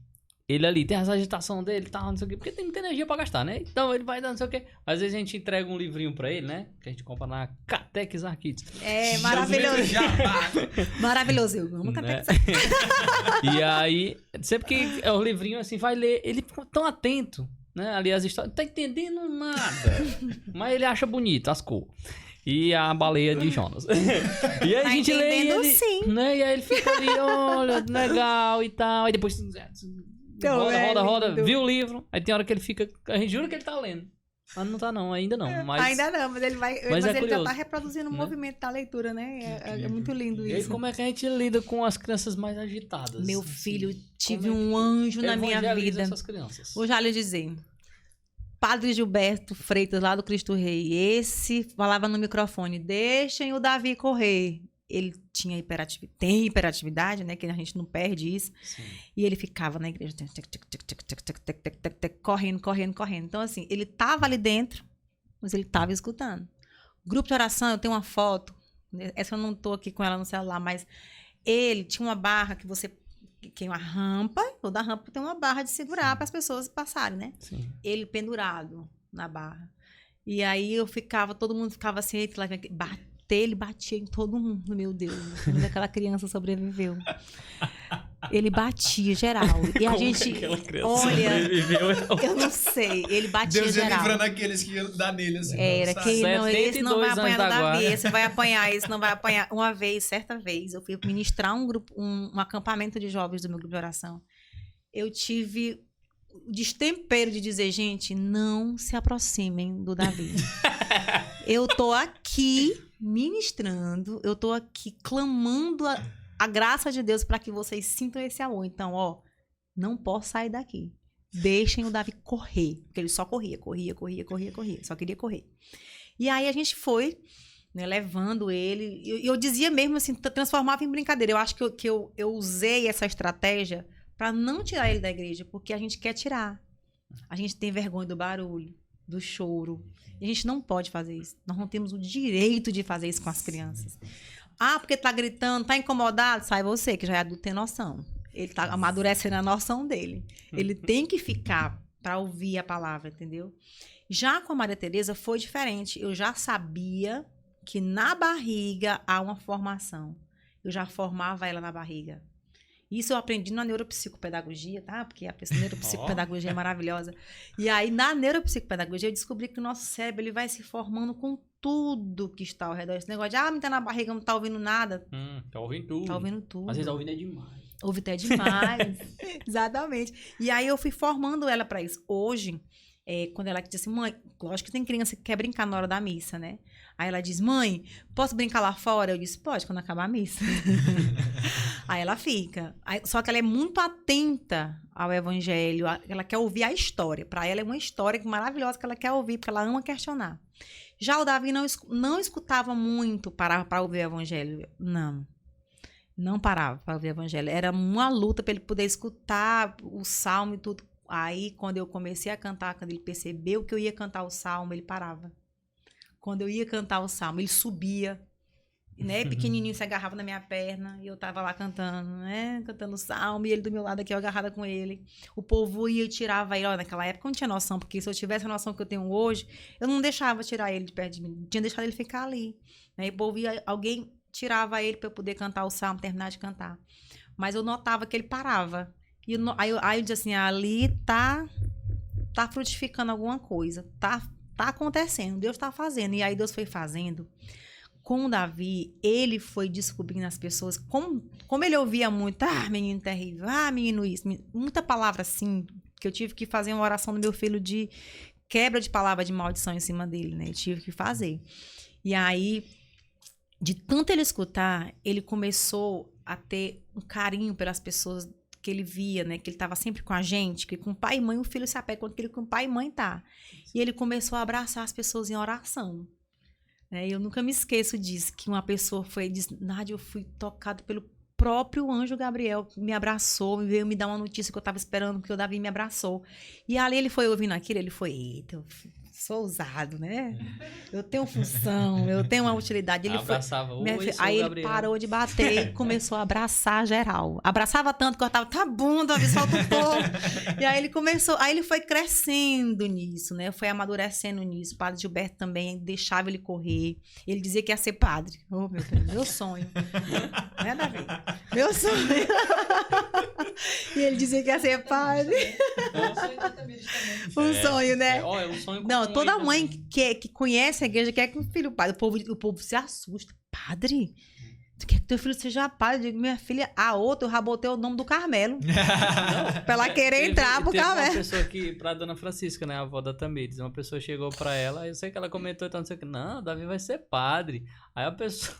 ele ali tem essa agitação dele, tá, não sei o quê, porque tem muita energia pra gastar, né? Então ele vai dando não sei o quê. Às vezes a gente entrega um livrinho pra ele, né? Que a gente compra na Catex Arquids. É maravilhoso. Maravilhoso, eu amo Catex. Né? E aí, sempre que é o livrinho assim, vai ler, ele fica tão atento, né? Ali as histórias, não tá entendendo nada. Mas ele acha bonito as cores. E a baleia de Jonas. E aí a gente lê ele, sim. Né? E aí ele fica ali, olha, legal e tal. Aí depois roda, viu o livro. Aí tem hora que ele fica, a gente jura que ele tá lendo. Mas não tá não, ainda não. Mas, ainda não, mas ele vai. Mas ele curioso, já tá reproduzindo o movimento da leitura, né? É muito lindo isso. E aí, como é que a gente lida com as crianças mais agitadas? Meu filho, tive um anjo na minha vida. Essas crianças? Vou já lhe dizer. Padre Gilberto Freitas, lá do Cristo Rei, esse falava no microfone, deixem o Davi correr. Ele tinha tem hiperatividade, né, que a gente não perde isso. Sim. E ele ficava na igreja, correndo. Então, assim, ele tava ali dentro, mas ele tava escutando. Grupo de oração, eu tenho uma foto, essa eu não tô aqui com ela no celular, mas ele tinha uma barra que você... que é uma rampa, toda rampa tem uma barra de segurar para as pessoas passarem, né? Sim. Ele pendurado na barra. E aí todo mundo ficava assim, ele batia em todo mundo, meu Deus. Como aquela criança sobreviveu. Ele batia geral. E a gente, olha, eu não sei, ele batia Deus geral. Deus livrando aqueles que iam dar nele assim. Era que não, esse não vai apanhar no Davi, esse vai apanhar, esse não vai apanhar. Certa vez, eu fui ministrar um acampamento de jovens do meu grupo de oração. Eu tive o destempero de dizer, gente, não se aproximem do Davi. Eu tô aqui ministrando, eu tô aqui clamando a graça de Deus para que vocês sintam esse amor. Então, não posso sair daqui. Deixem o Davi correr. Porque ele só corria. Só queria correr. E aí a gente foi, né, levando ele. E eu dizia mesmo assim, transformava em brincadeira. Eu acho que eu usei essa estratégia para não tirar ele da igreja, porque a gente quer tirar. A gente tem vergonha do barulho, do choro. E a gente não pode fazer isso. Nós não temos o direito de fazer isso com as crianças. Porque tá gritando, tá incomodado, sai você, que já é adulto, tem noção. Ele tá amadurecendo a noção dele. Ele tem que ficar para ouvir a palavra, entendeu? Já com a Maria Tereza foi diferente. Eu já sabia que na barriga há uma formação. Eu já formava ela na barriga. Isso eu aprendi na neuropsicopedagogia, tá? Porque a neuropsicopedagogia é maravilhosa. E aí, na neuropsicopedagogia, eu descobri que o nosso cérebro ele vai se formando com tudo que está ao redor. Esse negócio de, me tá na barriga, não tá ouvindo nada. Tá ouvindo tudo. Tá ouvindo tudo. Às vezes tá ouvindo é demais. Ouve até demais. Exatamente. E aí, eu fui formando ela para isso. Hoje, quando ela diz assim, mãe, lógico que tem criança que quer brincar na hora da missa, né? Aí ela diz, mãe, posso brincar lá fora? Eu disse, pode, quando acabar a missa. Aí ela fica. Só que ela é muito atenta ao evangelho, ela quer ouvir a história. Para ela é uma história maravilhosa que ela quer ouvir, porque ela ama questionar. Já o Davi não escutava muito para ouvir o evangelho. Não parava para ouvir o evangelho. Era uma luta para ele poder escutar o salmo e tudo. Aí, quando eu comecei a cantar, quando ele percebeu que eu ia cantar o salmo, ele parava. Quando eu ia cantar o salmo, ele subia, né? Pequenininho, se agarrava na minha perna, e eu tava lá cantando, né? Cantando o salmo, e ele do meu lado aqui, eu agarrada com ele. O povo ia e tirava ele. Ó, naquela época eu não tinha noção, porque se eu tivesse a noção que eu tenho hoje, eu não deixava tirar ele de perto de mim. Tinha deixado ele ficar ali. Né? E o povo ia, alguém tirava ele para eu poder cantar o salmo, terminar de cantar. Mas eu notava que ele parava. E aí eu dizia assim, ali tá frutificando alguma coisa, tá acontecendo, Deus tá fazendo. E aí Deus foi fazendo. Com o Davi, ele foi descobrindo as pessoas, como ele ouvia muito, menino terrível, menino isso, muita palavra assim, que eu tive que fazer uma oração do meu filho de quebra de palavra de maldição em cima dele, né? Eu tive que fazer. E aí, de tanto ele escutar, ele começou a ter um carinho pelas pessoas que ele via, né? Que ele estava sempre com a gente, que com pai e mãe o filho se apega quando ele com pai e mãe tá. E ele começou a abraçar as pessoas em oração. Eu nunca me esqueço disso, que uma pessoa disse, Nádia, eu fui tocado pelo próprio anjo Gabriel, me abraçou, veio me dar uma notícia que eu estava esperando, que o Davi me abraçou. E ali ele foi ouvindo aquilo, ele foi, eita, eu sou ousado, né? Eu tenho função, eu tenho uma utilidade. Ele abraçava, aí ele Gabriel. parou de bater e começou a abraçar geral. Abraçava tanto que eu tava, tá bom, Davi, solta um pouco. E aí ele começou, aí ele foi crescendo nisso, né? Foi amadurecendo nisso. O padre Gilberto também deixava ele correr. Ele dizia que ia ser padre. Oh, meu Deus, meu sonho. Né, Davi? Meu sonho. E ele dizia que ia ser padre. Um sonho, né? É um sonho. Não, toda mãe que conhece a igreja quer que o filho padre. O povo se assusta. Padre? Tu quer que teu filho seja padre? Eu digo, minha filha, a outra, eu rabotei o nome do Carmelo. Não, pra ela querer entrar pro Carmelo. Uma pessoa aqui, pra dona Francisca, né? A avó da Tamires. Uma pessoa chegou pra ela, eu sei que ela comentou, então, não sei o que. Não, Davi vai ser padre. Aí a pessoa.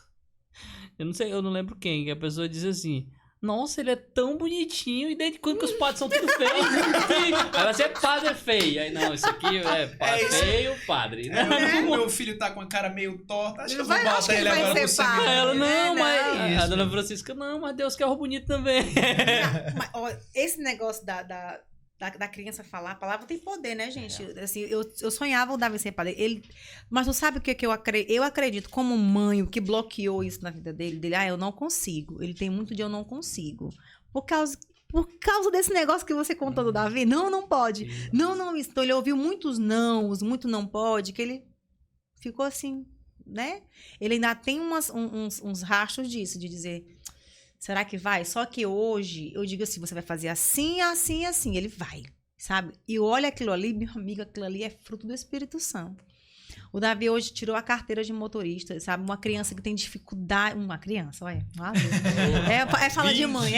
Eu não lembro quem, que a pessoa diz assim. Nossa, ele é tão bonitinho. E desde quando que os padres são tudo feios? Aí vai ser padre feio. Aí não, isso aqui é padre feio, padre. Meu filho tá com a cara meio torta. Acho que eu vou Vai, botar ele agora pro padre. Ela, não, mas. Isso, A dona Francisca, não, mas Deus quer o bonito também. Mas, ó, esse negócio da criança falar, a palavra tem poder, né, gente? Assim, eu sonhava o Davi ser padre. Mas tu sabe o que eu acredito como mãe, o que bloqueou isso na vida dele? Eu não consigo. Ele tem muito de eu não consigo. Por causa desse negócio que você contou do Davi. Não pode. Não, isso. Então ele ouviu muitos nãos, muito não pode, que ele ficou assim, né? Ele ainda tem uns rastros disso, de dizer... Será que vai? Só que hoje, eu digo assim, você vai fazer assim, assim, assim. Ele vai, sabe? E olha aquilo ali, meu amigo, aquilo ali é fruto do Espírito Santo. O Davi hoje tirou a carteira de motorista, sabe? Uma criança que tem dificuldade... Uma criança, olha. Fala de mãe,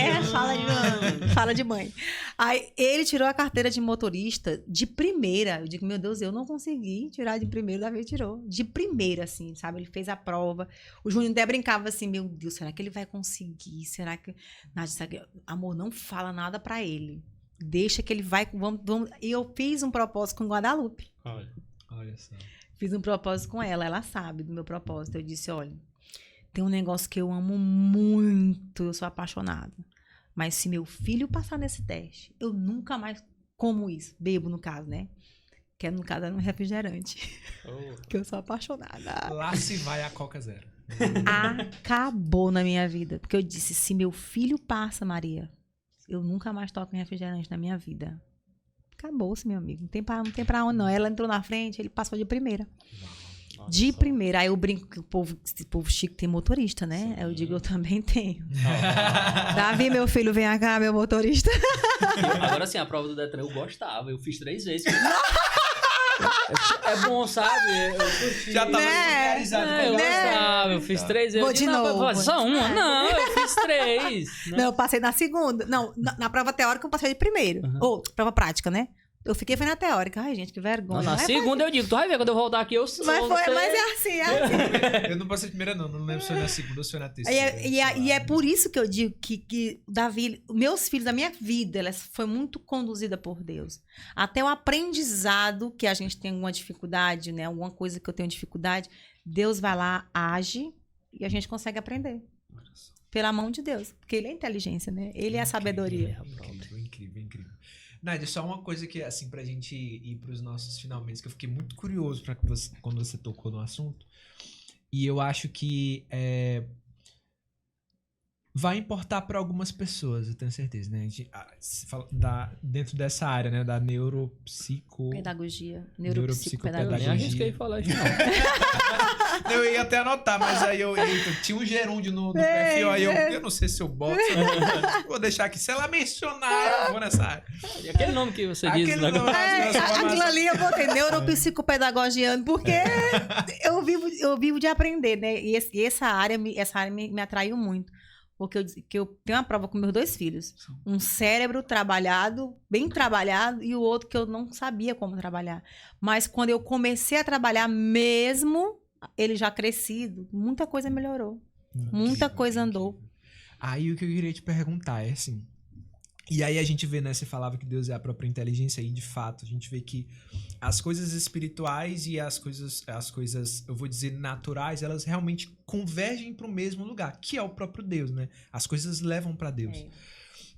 fala de mãe. Aí, ele tirou a carteira de motorista de primeira. Eu digo, meu Deus, eu não consegui tirar de primeira, o Davi tirou. De primeira, assim, sabe? Ele fez a prova. O Júnior até brincava assim, meu Deus, será que ele vai conseguir? Será que... Nádia, amor, não fala nada pra ele. Deixa que ele vai... Vamos. E eu fiz um propósito com Guadalupe. Olha só. Fiz um propósito com ela sabe do meu propósito. Eu disse, olha, tem um negócio que eu amo muito, eu sou apaixonada. Mas se meu filho passar nesse teste, eu nunca mais como isso. Bebo, no caso, né? Que no caso era um refrigerante. Que eu sou apaixonada. Lá se vai a Coca Zero. Acabou na minha vida. Porque eu disse, se meu filho passa, Maria, eu nunca mais toco em refrigerante na minha vida. Acabou-se, meu amigo. Não tem pra onde, não. Ela entrou na frente, ele passou de primeira. De primeira. Aí eu brinco que o povo chique tem motorista, né? Sim. Aí eu digo, eu também tenho. Davi, meu filho, vem cá, meu motorista. Agora sim, a prova do Detran eu gostava. Eu fiz 3 vezes. É bom, sabe? Já tava familiarizado com eu gostava. Eu fiz 3 vezes. Vou de novo. Só uma? Não, eu fiz 3. Não, eu passei na segunda. Não, na prova teórica eu passei de primeiro. Ou prova prática, né? Eu fiquei foi na teórica. Ai, gente, que vergonha. Na segunda eu digo, tu vai ver quando eu voltar aqui, eu sou. Mas é assim, Eu não passei de primeira, não. Não lembro se foi na segunda ou se foi na terceira. E é por isso que eu digo que Davi, meus filhos, a minha vida, ela foi muito conduzida por Deus. Até o aprendizado que a gente tem alguma dificuldade, né? Alguma coisa que eu tenho dificuldade, Deus vai lá, age e a gente consegue aprender. Pela mão de Deus. Porque ele é a inteligência, né? Ele é a sabedoria. Incrível. Nádia, só uma coisa que, assim, pra gente ir pros nossos finalmente, que eu fiquei muito curioso quando você tocou no assunto. E eu acho que vai importar para algumas pessoas, eu tenho certeza, né? Se fala dentro dessa área, né? Da Pedagogia. Neuropsicopedagogia. Nem arrisquei falar isso, não. Eu ia até anotar, mas aí eu tinha um gerúndio no perfil, aí eu não sei se eu boto. Vou deixar aqui. Se ela mencionar, eu vou nessa área. E aquele nome que você diz agora? Aquilo ali eu botei neuropsicopedagogiano, porque eu vivo de aprender, né? E essa área me atraiu muito. Porque eu tenho uma prova com meus 2 filhos. Um cérebro trabalhado, bem trabalhado, e o outro que eu não sabia como trabalhar. Mas quando eu comecei a trabalhar mesmo, ele já crescido, muita coisa melhorou. Muita coisa andou. Aí o que eu queria te perguntar é assim... E aí a gente vê, né? Você falava que Deus é a própria inteligência, e de fato a gente vê que as coisas espirituais e as coisas, eu vou dizer, naturais, elas realmente convergem para o mesmo lugar, que é o próprio Deus, né? As coisas levam para Deus.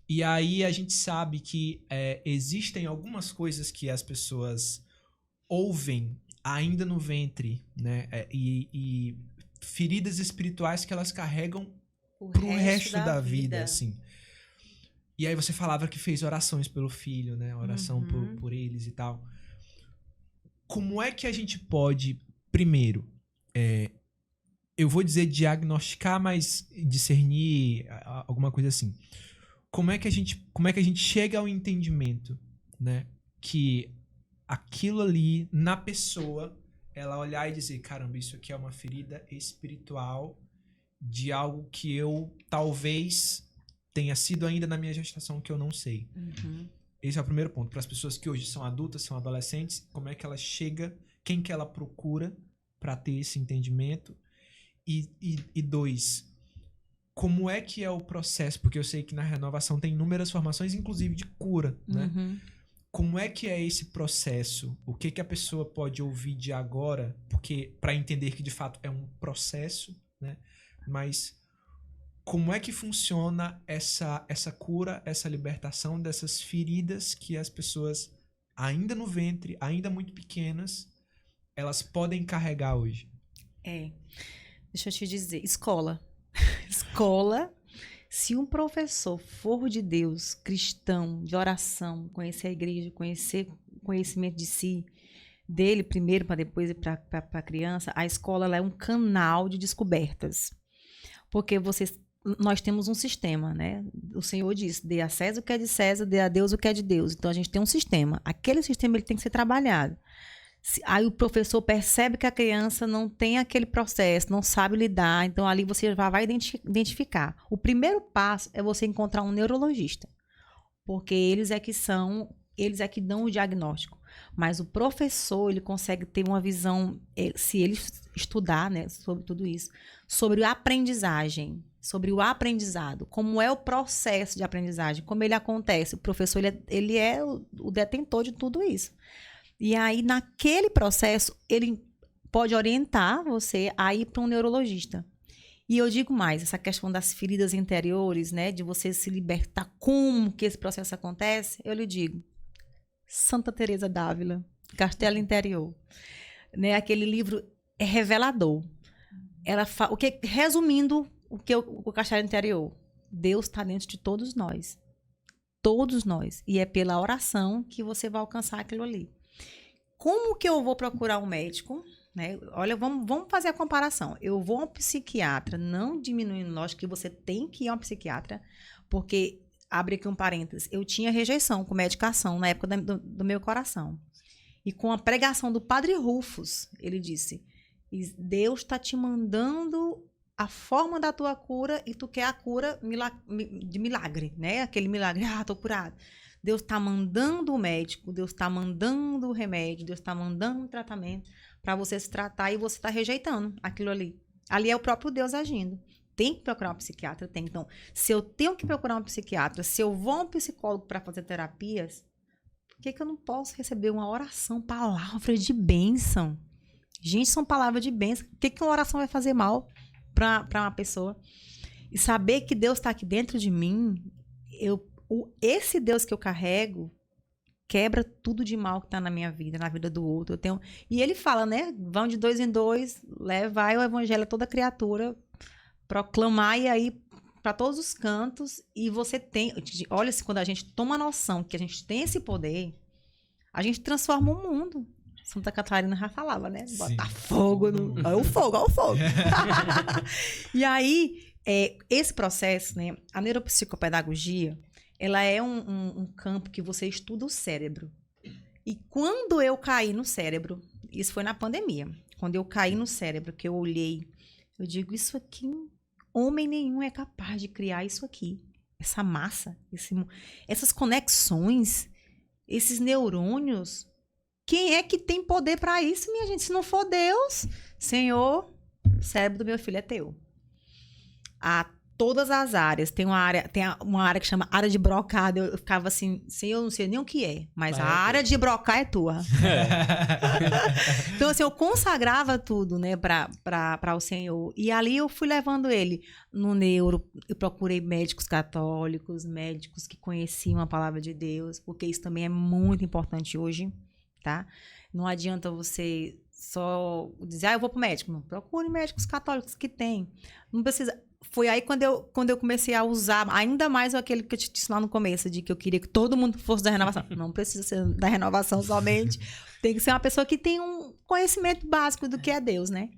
E aí a gente sabe que existem algumas coisas que as pessoas ouvem ainda no ventre, né? E feridas espirituais que elas carregam pro resto da vida, assim. E aí você falava que fez orações pelo filho, né? Oração por eles e tal. Como é que a gente pode, primeiro, eu vou dizer diagnosticar, mas discernir alguma coisa assim. Como é que a gente chega ao entendimento, né? Que aquilo ali, na pessoa, ela olhar e dizer, caramba, isso aqui é uma ferida espiritual de algo que eu talvez... tenha sido ainda na minha gestação que eu não sei. Esse é o primeiro ponto. Para as pessoas que hoje são adultas, são adolescentes, como é que ela chega, quem que ela procura para ter esse entendimento? E 2, como é que é o processo? Porque eu sei que na renovação tem inúmeras formações, inclusive de cura, né? Como é que é esse processo? O que a pessoa pode ouvir de agora? Porque para entender que de fato é um processo, né? Mas... como é que funciona essa cura, essa libertação dessas feridas que as pessoas, ainda no ventre, ainda muito pequenas, elas podem carregar hoje? Deixa eu te dizer, escola. Escola, se um professor for de Deus, cristão, de oração, conhecer a igreja, conhecer o conhecimento de si, dele primeiro, para depois ir para a criança, a escola ela é um canal de descobertas. Porque nós temos um sistema, né? O Senhor disse, dê a César o que é de César, dê a Deus o que é de Deus. Então, a gente tem um sistema. Aquele sistema ele tem que ser trabalhado. Aí o professor percebe que a criança não tem aquele processo, não sabe lidar. Então, ali você já vai identificar. O primeiro passo é você encontrar um neurologista. Porque eles é que dão o diagnóstico. Mas o professor, ele consegue ter uma visão, se ele estudar, né, sobre tudo isso, sobre a aprendizagem, sobre o aprendizado, como é o processo de aprendizagem, como ele acontece. O professor, ele é o detentor de tudo isso. E aí, naquele processo, ele pode orientar você a ir para um neurologista. E eu digo mais, essa questão das feridas interiores, né, de você se libertar, como que esse processo acontece, eu lhe digo, Santa Teresa d'Ávila, Castelo Interior, né, aquele livro é revelador. Resumindo, o Castelo Interior, Deus está dentro de todos nós. Todos nós. E é pela oração que você vai alcançar aquilo ali. Como que eu vou procurar um médico? Né? Olha, vamos fazer a comparação. Eu vou a um psiquiatra, não diminuindo, lógico que você tem que ir a um psiquiatra, porque, abre aqui um parênteses, eu tinha rejeição com medicação na época do meu coração. E com a pregação do Padre Rufus, ele disse, Deus está te mandando a forma da tua cura e tu quer a cura de milagre, né? Aquele milagre, tô curado. Deus está mandando o médico, Deus está mandando o remédio, Deus está mandando o tratamento para você se tratar e você está rejeitando aquilo ali. Ali é o próprio Deus agindo. Tem que procurar um psiquiatra? Tem. Então, se eu tenho que procurar um psiquiatra, se eu vou a um psicólogo para fazer terapias, por que eu não posso receber uma oração, palavra de bênção? Gente, são palavras de bênção. O que uma oração vai fazer mal para uma pessoa? E saber que Deus está aqui dentro de mim, esse Deus que eu carrego, quebra tudo de mal que tá na minha vida, na vida do outro. E ele fala, né? Vão de 2 em 2, vai o evangelho a toda criatura, proclamar e aí para todos os cantos. E você tem... Olha, quando a gente toma noção que a gente tem esse poder, a gente transforma o mundo. Santa Catarina já falava, né? Botar fogo no... Olha o fogo, olha o fogo. E aí, esse processo, né? A neuropsicopedagogia, ela é um campo que você estuda o cérebro. E quando eu caí no cérebro, isso foi na pandemia, quando eu caí no cérebro, que eu olhei, eu digo, isso aqui, homem nenhum é capaz de criar isso aqui. Essa massa, essas conexões, esses neurônios, quem é que tem poder para isso, minha gente? Se não for Deus, Senhor, o cérebro do meu filho é teu. Todas as áreas. Tem uma área que chama área de brocado. Eu ficava assim, eu não sei nem o que é, mas a área de brocar é tua. Então, assim, eu consagrava tudo, né, para o Senhor. E ali eu fui levando ele no neuro. Eu procurei médicos católicos, médicos que conheciam a palavra de Deus, porque isso também é muito importante hoje, tá? Não adianta você só dizer, eu vou pro médico. Não, procure médicos católicos que tem. Não precisa... Foi aí quando eu comecei a usar ainda mais aquele que eu te disse lá no começo, de que eu queria que todo mundo fosse da renovação. Não precisa ser da renovação somente. Tem que ser uma pessoa que tem um conhecimento básico do que é Deus, né?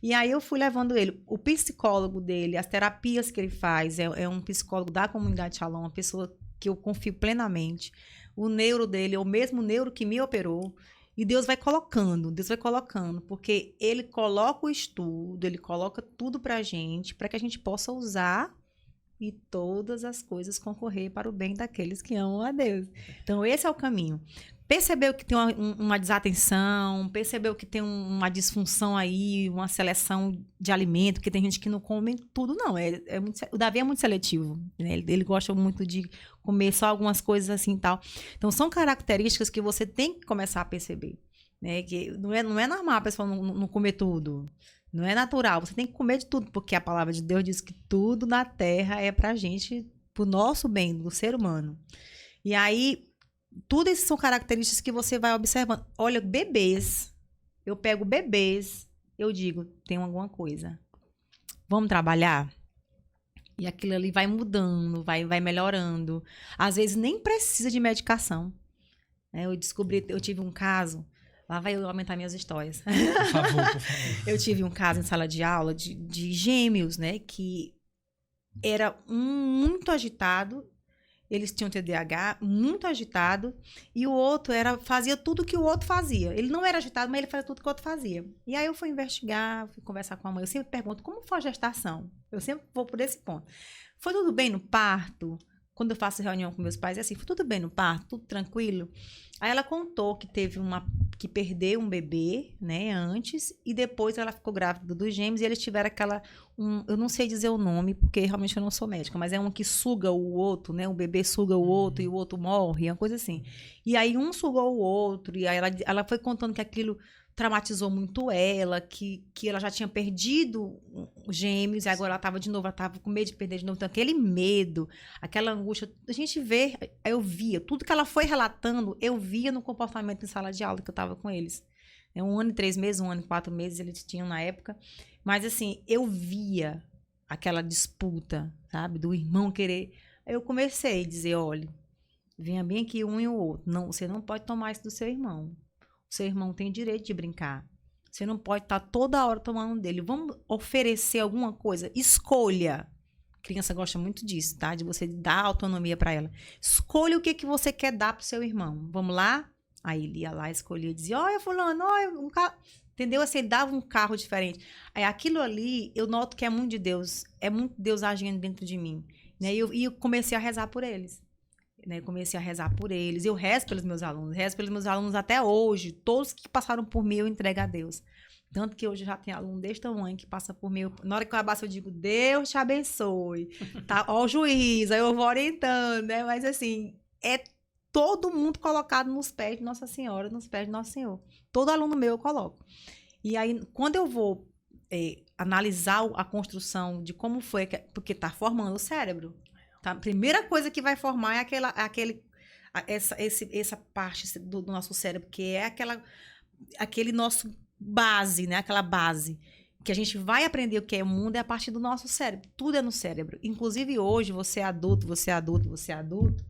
E aí eu fui levando ele. O psicólogo dele, as terapias que ele faz, é um psicólogo da comunidade Shalom, uma pessoa que eu confio plenamente. O neuro dele é o mesmo neuro que me operou. E Deus vai colocando, porque ele coloca o estudo, ele coloca tudo pra gente, para que a gente possa usar e todas as coisas concorrer para o bem daqueles que amam a Deus. Então, esse é o caminho. Percebeu que tem uma desatenção, percebeu que tem uma disfunção aí, uma seleção de alimento, porque tem gente que não come tudo, não. O Davi é muito seletivo, né? Ele gosta muito de comer só algumas coisas assim e tal. Então, são características que você tem que começar a perceber, né? Que não é normal a pessoa não comer tudo. Não é natural. Você tem que comer de tudo, porque a palavra de Deus diz que tudo na terra é pra gente, pro nosso bem, do ser humano. E aí... Tudo isso são características que você vai observando. Olha, bebês. Eu pego bebês, eu digo, tem alguma coisa. Vamos trabalhar? E aquilo ali vai mudando, vai melhorando. Às vezes nem precisa de medicação. Eu tive um caso, lá vai eu aumentar minhas histórias. Por favor. Eu tive um caso em sala de aula de gêmeos, né, que era muito agitado. Eles tinham TDAH, muito agitado, e o outro fazia tudo que o outro fazia. Ele não era agitado, mas ele fazia tudo que o outro fazia. E aí eu fui investigar, fui conversar com a mãe. Eu sempre pergunto, como foi a gestação? Eu sempre vou por esse ponto. Foi tudo bem no parto? Quando eu faço reunião com meus pais, é assim, foi tudo bem no parto? Tudo tranquilo? Aí ela contou que que perdeu um bebê, né, antes, e depois ela ficou grávida dos gêmeos, e eles tiveram eu não sei dizer o nome, porque realmente eu não sou médica, mas é um que suga o outro, né, o bebê suga o outro e o outro morre, uma coisa assim. E aí um sugou o outro, e aí ela foi contando que aquilo traumatizou muito ela, que ela já tinha perdido os gêmeos, e agora ela estava com medo de perder de novo. Então, aquele medo, aquela angústia, a gente vê, eu via, tudo que ela foi relatando, eu via no comportamento em sala de aula que eu estava com eles. 1 ano e 3 meses, 1 ano e 4 meses eles tinham na época, mas assim, eu via aquela disputa, sabe, do irmão querer. Aí eu comecei a dizer, olha, venha bem aqui um e o outro, não, você não pode tomar isso do seu irmão. Seu irmão tem direito de brincar. Você não pode estar toda hora tomando dele. Vamos oferecer alguma coisa? Escolha. A criança gosta muito disso, tá? De você dar autonomia para ela. Escolha o que você quer dar pro seu irmão. Vamos lá? Aí ele ia lá, escolhia, dizia, olha fulano, olha um carro. Entendeu? Assim, ele dava um carro diferente. Aí aquilo ali, eu noto que é muito de Deus. É muito Deus agindo dentro de mim. Né? E eu comecei a rezar por eles. Né, comecei a rezar por eles. Eu rezo pelos meus alunos até hoje. Todos que passaram por mim, eu entrego a Deus. Tanto que hoje já tem aluno desse tamanho que passa por mim. Na hora que eu abaixo, eu digo, Deus te abençoe. Tá? Ó o juiz, aí eu vou orientando, né? Mas assim, é todo mundo colocado nos pés de Nossa Senhora, nos pés de Nosso Senhor. Todo aluno meu eu coloco. E aí, quando eu vou analisar a construção de como foi, porque tá formando o cérebro. Tá? A primeira coisa que vai formar é essa parte do nosso cérebro, que é aquele nosso base, né? Aquela base. Que a gente vai aprender o que é o mundo é a partir do nosso cérebro. Tudo é no cérebro. Inclusive hoje, você é adulto,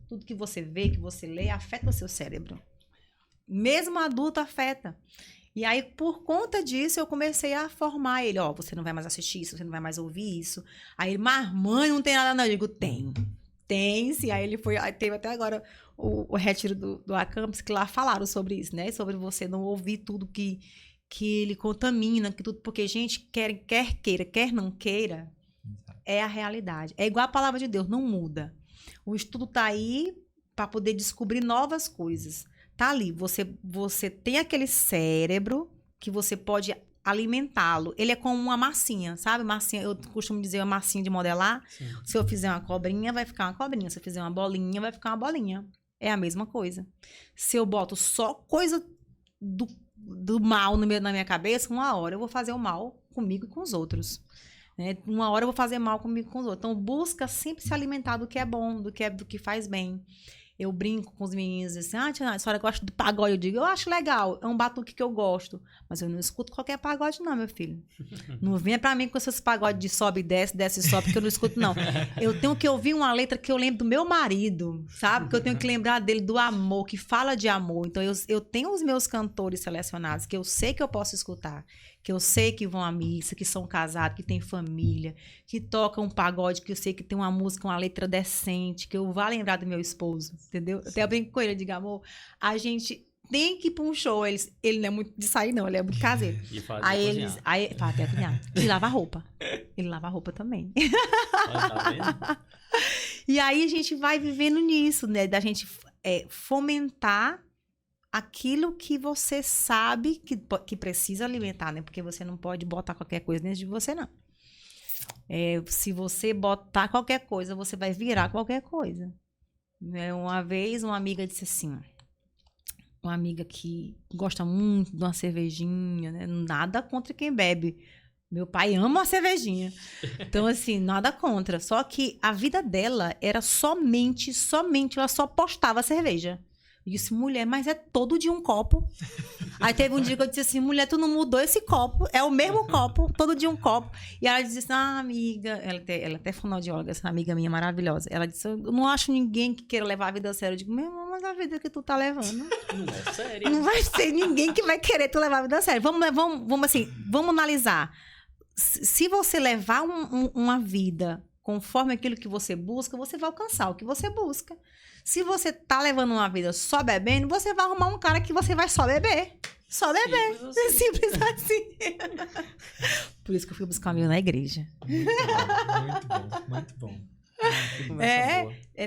tudo que você vê, que você lê, afeta o seu cérebro. Mesmo adulto afeta. E aí, por conta disso, eu comecei a formar ele. Ó, você não vai mais assistir isso, você não vai mais ouvir isso. Aí ele, mas mãe, não tem nada não. Eu digo, tenho. Tem sim. Aí ele foi, aí teve até agora o retiro do Acampus, que lá falaram sobre isso, né? Sobre você não ouvir tudo que ele contamina, que tudo, porque gente quer queira, quer não queira, é a realidade. É igual a palavra de Deus, não muda. O estudo tá aí para poder descobrir novas coisas. Tá ali, você tem aquele cérebro que você pode alimentá-lo. Ele é como uma massinha, sabe? Massinha, eu costumo dizer uma massinha de modelar. Sim. Se eu fizer uma cobrinha, vai ficar uma cobrinha. Se eu fizer uma bolinha, vai ficar uma bolinha. É a mesma coisa. Se eu boto só coisa do mal na minha cabeça, uma hora eu vou fazer o mal comigo e com os outros. Né? Uma hora eu vou fazer mal comigo e com os outros. Então, busca sempre se alimentar do que é bom, do que faz bem. Eu brinco com os meninos assim, a senhora gosta do pagode? Eu digo, eu acho legal, é um batuque que eu gosto. Mas eu não escuto qualquer pagode não, meu filho. Não venha pra mim com esses pagodes de sobe e desce, desce e sobe, porque eu não escuto não. Eu tenho que ouvir uma letra que eu lembro do meu marido, sabe? Que eu tenho que lembrar dele, do amor, que fala de amor. Então, eu tenho os meus cantores selecionados, que eu sei que eu posso escutar. Que eu sei que vão à missa, que são casados, que têm família, que tocam um pagode, que eu sei que tem uma música, uma letra decente, que eu vá lembrar do meu esposo, entendeu? Sim. Até eu brinco com ele, eu digo, amor, a gente tem que ir para um show, ele não é muito de sair não, ele é muito caseiro. Aí fala até cozinhar. E lava roupa. Ele lava a roupa também. Tá vendo? E aí a gente vai vivendo nisso, né? Da gente fomentar aquilo que você sabe que precisa alimentar, né? Porque você não pode botar qualquer coisa dentro de você, não. Se você botar qualquer coisa, você vai virar qualquer coisa. Uma vez, uma amiga disse assim, uma amiga que gosta muito de uma cervejinha, né? Nada contra quem bebe. Meu pai ama uma cervejinha. Então, assim, nada contra. Só que a vida dela era somente, ela só postava cerveja. Eu disse, mulher, mas é todo dia um copo. Aí teve um dia que eu disse assim, mulher, tu não mudou esse copo, é o mesmo copo, todo dia um copo. E ela disse assim, amiga, ela até fonoaudióloga, essa amiga minha maravilhosa. Ela disse, eu não acho ninguém que queira levar a vida a sério. Eu digo, meu irmão, mas a vida que tu tá levando não é sério. Não vai ser ninguém que vai querer tu levar a vida a sério. Vamos analisar. Se você levar uma vida conforme aquilo que você busca, você vai alcançar o que você busca. Se você tá levando uma vida só bebendo, você vai arrumar um cara que você vai só beber. Só beber. Simples assim. Por isso que eu fui buscar um amigo na igreja. Muito bom.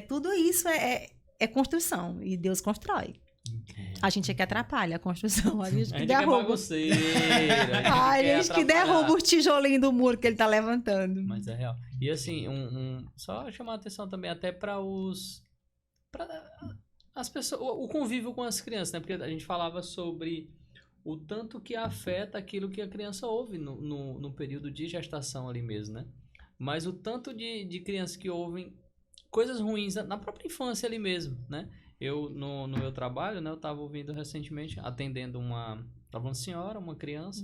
Tudo isso é construção. E Deus constrói. A gente é que atrapalha a construção. A gente que derruba. A gente que derruba o tijolinho do muro que ele tá levantando. Mas é real. E assim, só chamar a atenção também até para as pessoas, o convívio com as crianças, né? Porque a gente falava sobre o tanto que afeta aquilo que a criança ouve no período de gestação ali mesmo, né? Mas o tanto de crianças que ouvem coisas ruins na própria infância ali mesmo, né? Eu, no meu trabalho, né? Eu tava ouvindo recentemente, atendendo tava uma senhora, uma criança,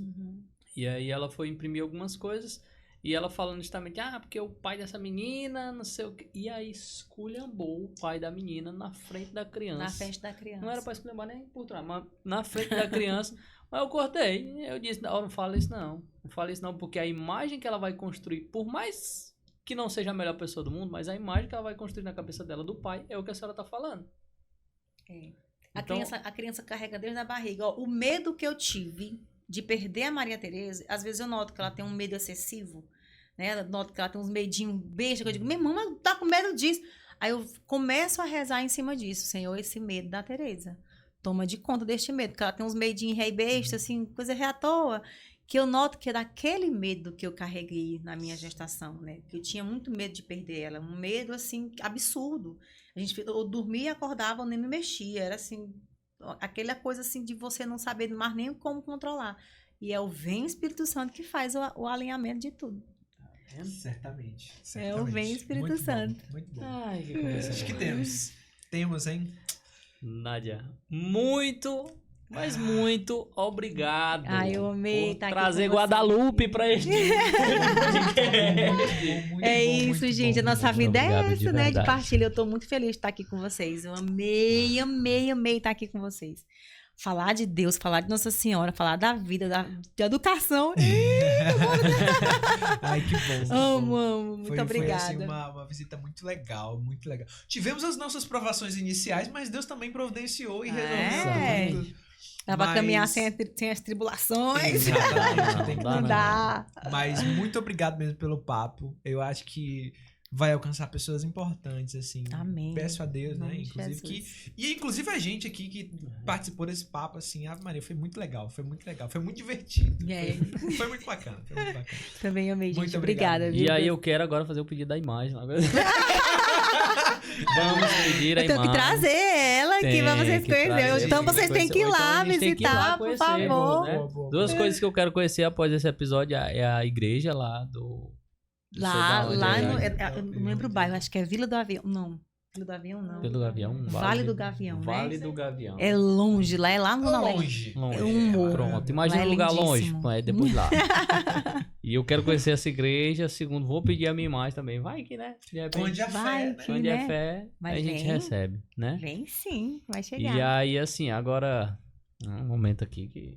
e aí ela foi imprimir algumas coisas, e ela falando justamente, porque o pai dessa menina, não sei o quê. E aí esculhambou o pai da menina na frente da criança. Na frente da criança. Não era pra esculhambar nem por trás, mas na frente da criança. Mas eu cortei. Eu disse, não fala isso não. Não fala isso não, porque a imagem que ela vai construir, por mais que não seja a melhor pessoa do mundo, mas a imagem que ela vai construir na cabeça dela do pai é o que a senhora tá falando. A criança carrega desde a barriga. Ó, o medo que eu tive de perder a Maria Tereza, às vezes eu noto que ela tem um medo excessivo, né? Eu noto que ela tem uns medinhos bestas, que eu digo, minha irmã, mas tá com medo disso. Aí eu começo a rezar em cima disso. Senhor, esse medo da Tereza. Toma de conta deste medo, porque ela tem uns medinhos rei besta, assim, coisa rei à toa, que eu noto que é daquele medo que eu carreguei na minha gestação, né? Que eu tinha muito medo de perder ela, um medo, assim, absurdo. Eu dormia e acordava, eu nem me mexia, era assim, aquela coisa assim de você não saber mais nem como controlar. E é o Vem Espírito Santo que faz o alinhamento de tudo. Certamente. É o Vem Espírito Santo. Muito bom. Ai, que coisa. Acho que temos, hein? Nádia, muito, mas muito obrigado. Eu amei por trazer Guadalupe pra este É isso, gente. A nossa vida é essa, né? De partilha. Eu tô muito feliz de estar aqui com vocês. Eu amei estar aqui com vocês. Falar de Deus, falar de Nossa Senhora, falar da vida, de educação. Ai, que bom. Amo. Muito obrigada. Foi assim, uma visita muito legal, muito legal. Tivemos as nossas provações iniciais, mas Deus também providenciou e resolveu tudo. Dá pra caminhar sem as tribulações. Não dá. Mas muito obrigado mesmo pelo papo. Eu acho que vai alcançar pessoas importantes, assim. Amém. Peço a Deus, né? Inclusive a gente aqui que participou desse papo, assim, Ave Maria, foi muito legal, foi muito divertido. Foi muito bacana, Também amei, gente. Muito obrigada. E aí eu quero agora fazer o pedido da imagem. Vamos pedir a imagem. Eu tenho que trazer ela aqui pra vocês conhecerem. Então vocês têm que ir lá visitar, por favor. Né? Duas coisas que eu quero conhecer após esse episódio é a igreja lá do... Lá eu não lembro o bairro, acho que é Vila do Avião. Não, Vila do Avião não. Vila do Avião? Vale do Gavião, Vale do Gavião. É longe, lá é lá no longe. É um morro. Pronto, imagina um lugar longe, é depois lá. E eu quero conhecer essa igreja, segundo, vou pedir a minha imagem também. Vai que, né? Onde é fé, Onde é fé, a gente recebe, né? Vem sim, vai chegar. E aí, assim, agora, um momento aqui que...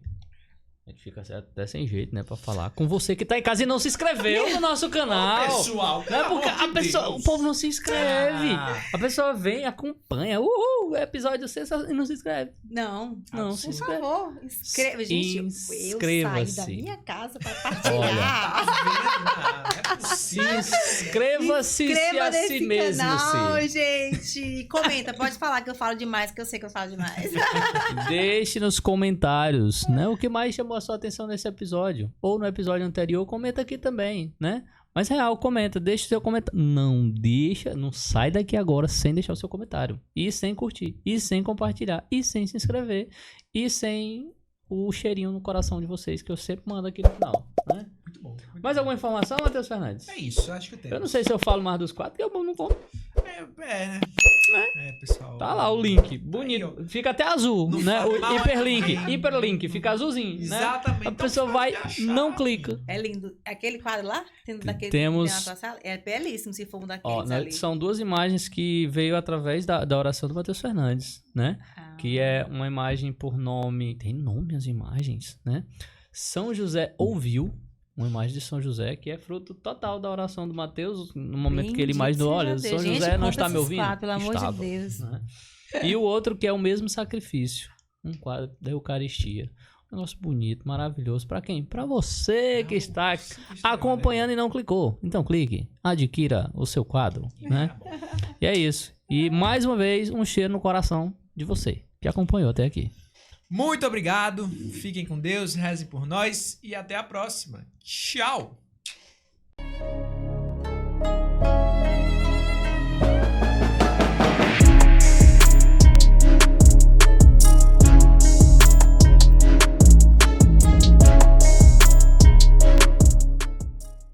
A gente fica até sem jeito, né, pra falar com você que tá em casa e não se inscreveu no nosso canal. Pessoal, não é porque o povo não se inscreve. A pessoa vem, acompanha, episódio 6 e não se inscreve. Não se por inscreve. favor, inscreva. Gente, eu saí da minha casa pra partilhar. Olha, é possível. Inscreva-se a si mesmo. Canal, gente. Comenta, pode falar que eu falo demais, que eu sei que eu falo demais. Deixe nos comentários, né, o que mais chamou a sua atenção nesse episódio, ou no episódio anterior, comenta aqui também, né? Mas real, comenta, deixa o seu comentário. Não sai daqui agora sem deixar o seu comentário, e sem curtir, e sem compartilhar, e sem se inscrever, e sem o cheirinho no coração de vocês, que eu sempre mando aqui no final, né? Muito bom. Mais alguma informação, Matheus Fernandes? É isso, acho que tem. Eu não sei se eu falo mais dos 4, porque eu não conto. Né? Pessoal. Tá lá o link, bonito. Aí, fica até azul, né? O hiperlink, fica azulzinho, né? Exatamente. A pessoa vai, não clica. É lindo. Aquele quadro lá, temos... é belíssimo se for um daqueles ali. São duas imagens que veio através da oração do Matheus Fernandes, né? Que é uma imagem por nome... Tem nome as imagens, né? São José ouviu. Uma imagem de São José, que é fruto total da oração do Mateus, no momento que ele imaginou, olha, São José não está me ouvindo? Pelo amor de Deus. Né? E o outro que é o mesmo sacrifício, um quadro da Eucaristia. Um negócio bonito, maravilhoso. Para quem? Para você que está acompanhando e não clicou. Então clique, adquira o seu quadro, né? E é isso. E mais uma vez, um cheiro no coração de você que acompanhou até aqui. Muito obrigado, fiquem com Deus, rezem por nós e até a próxima. Tchau!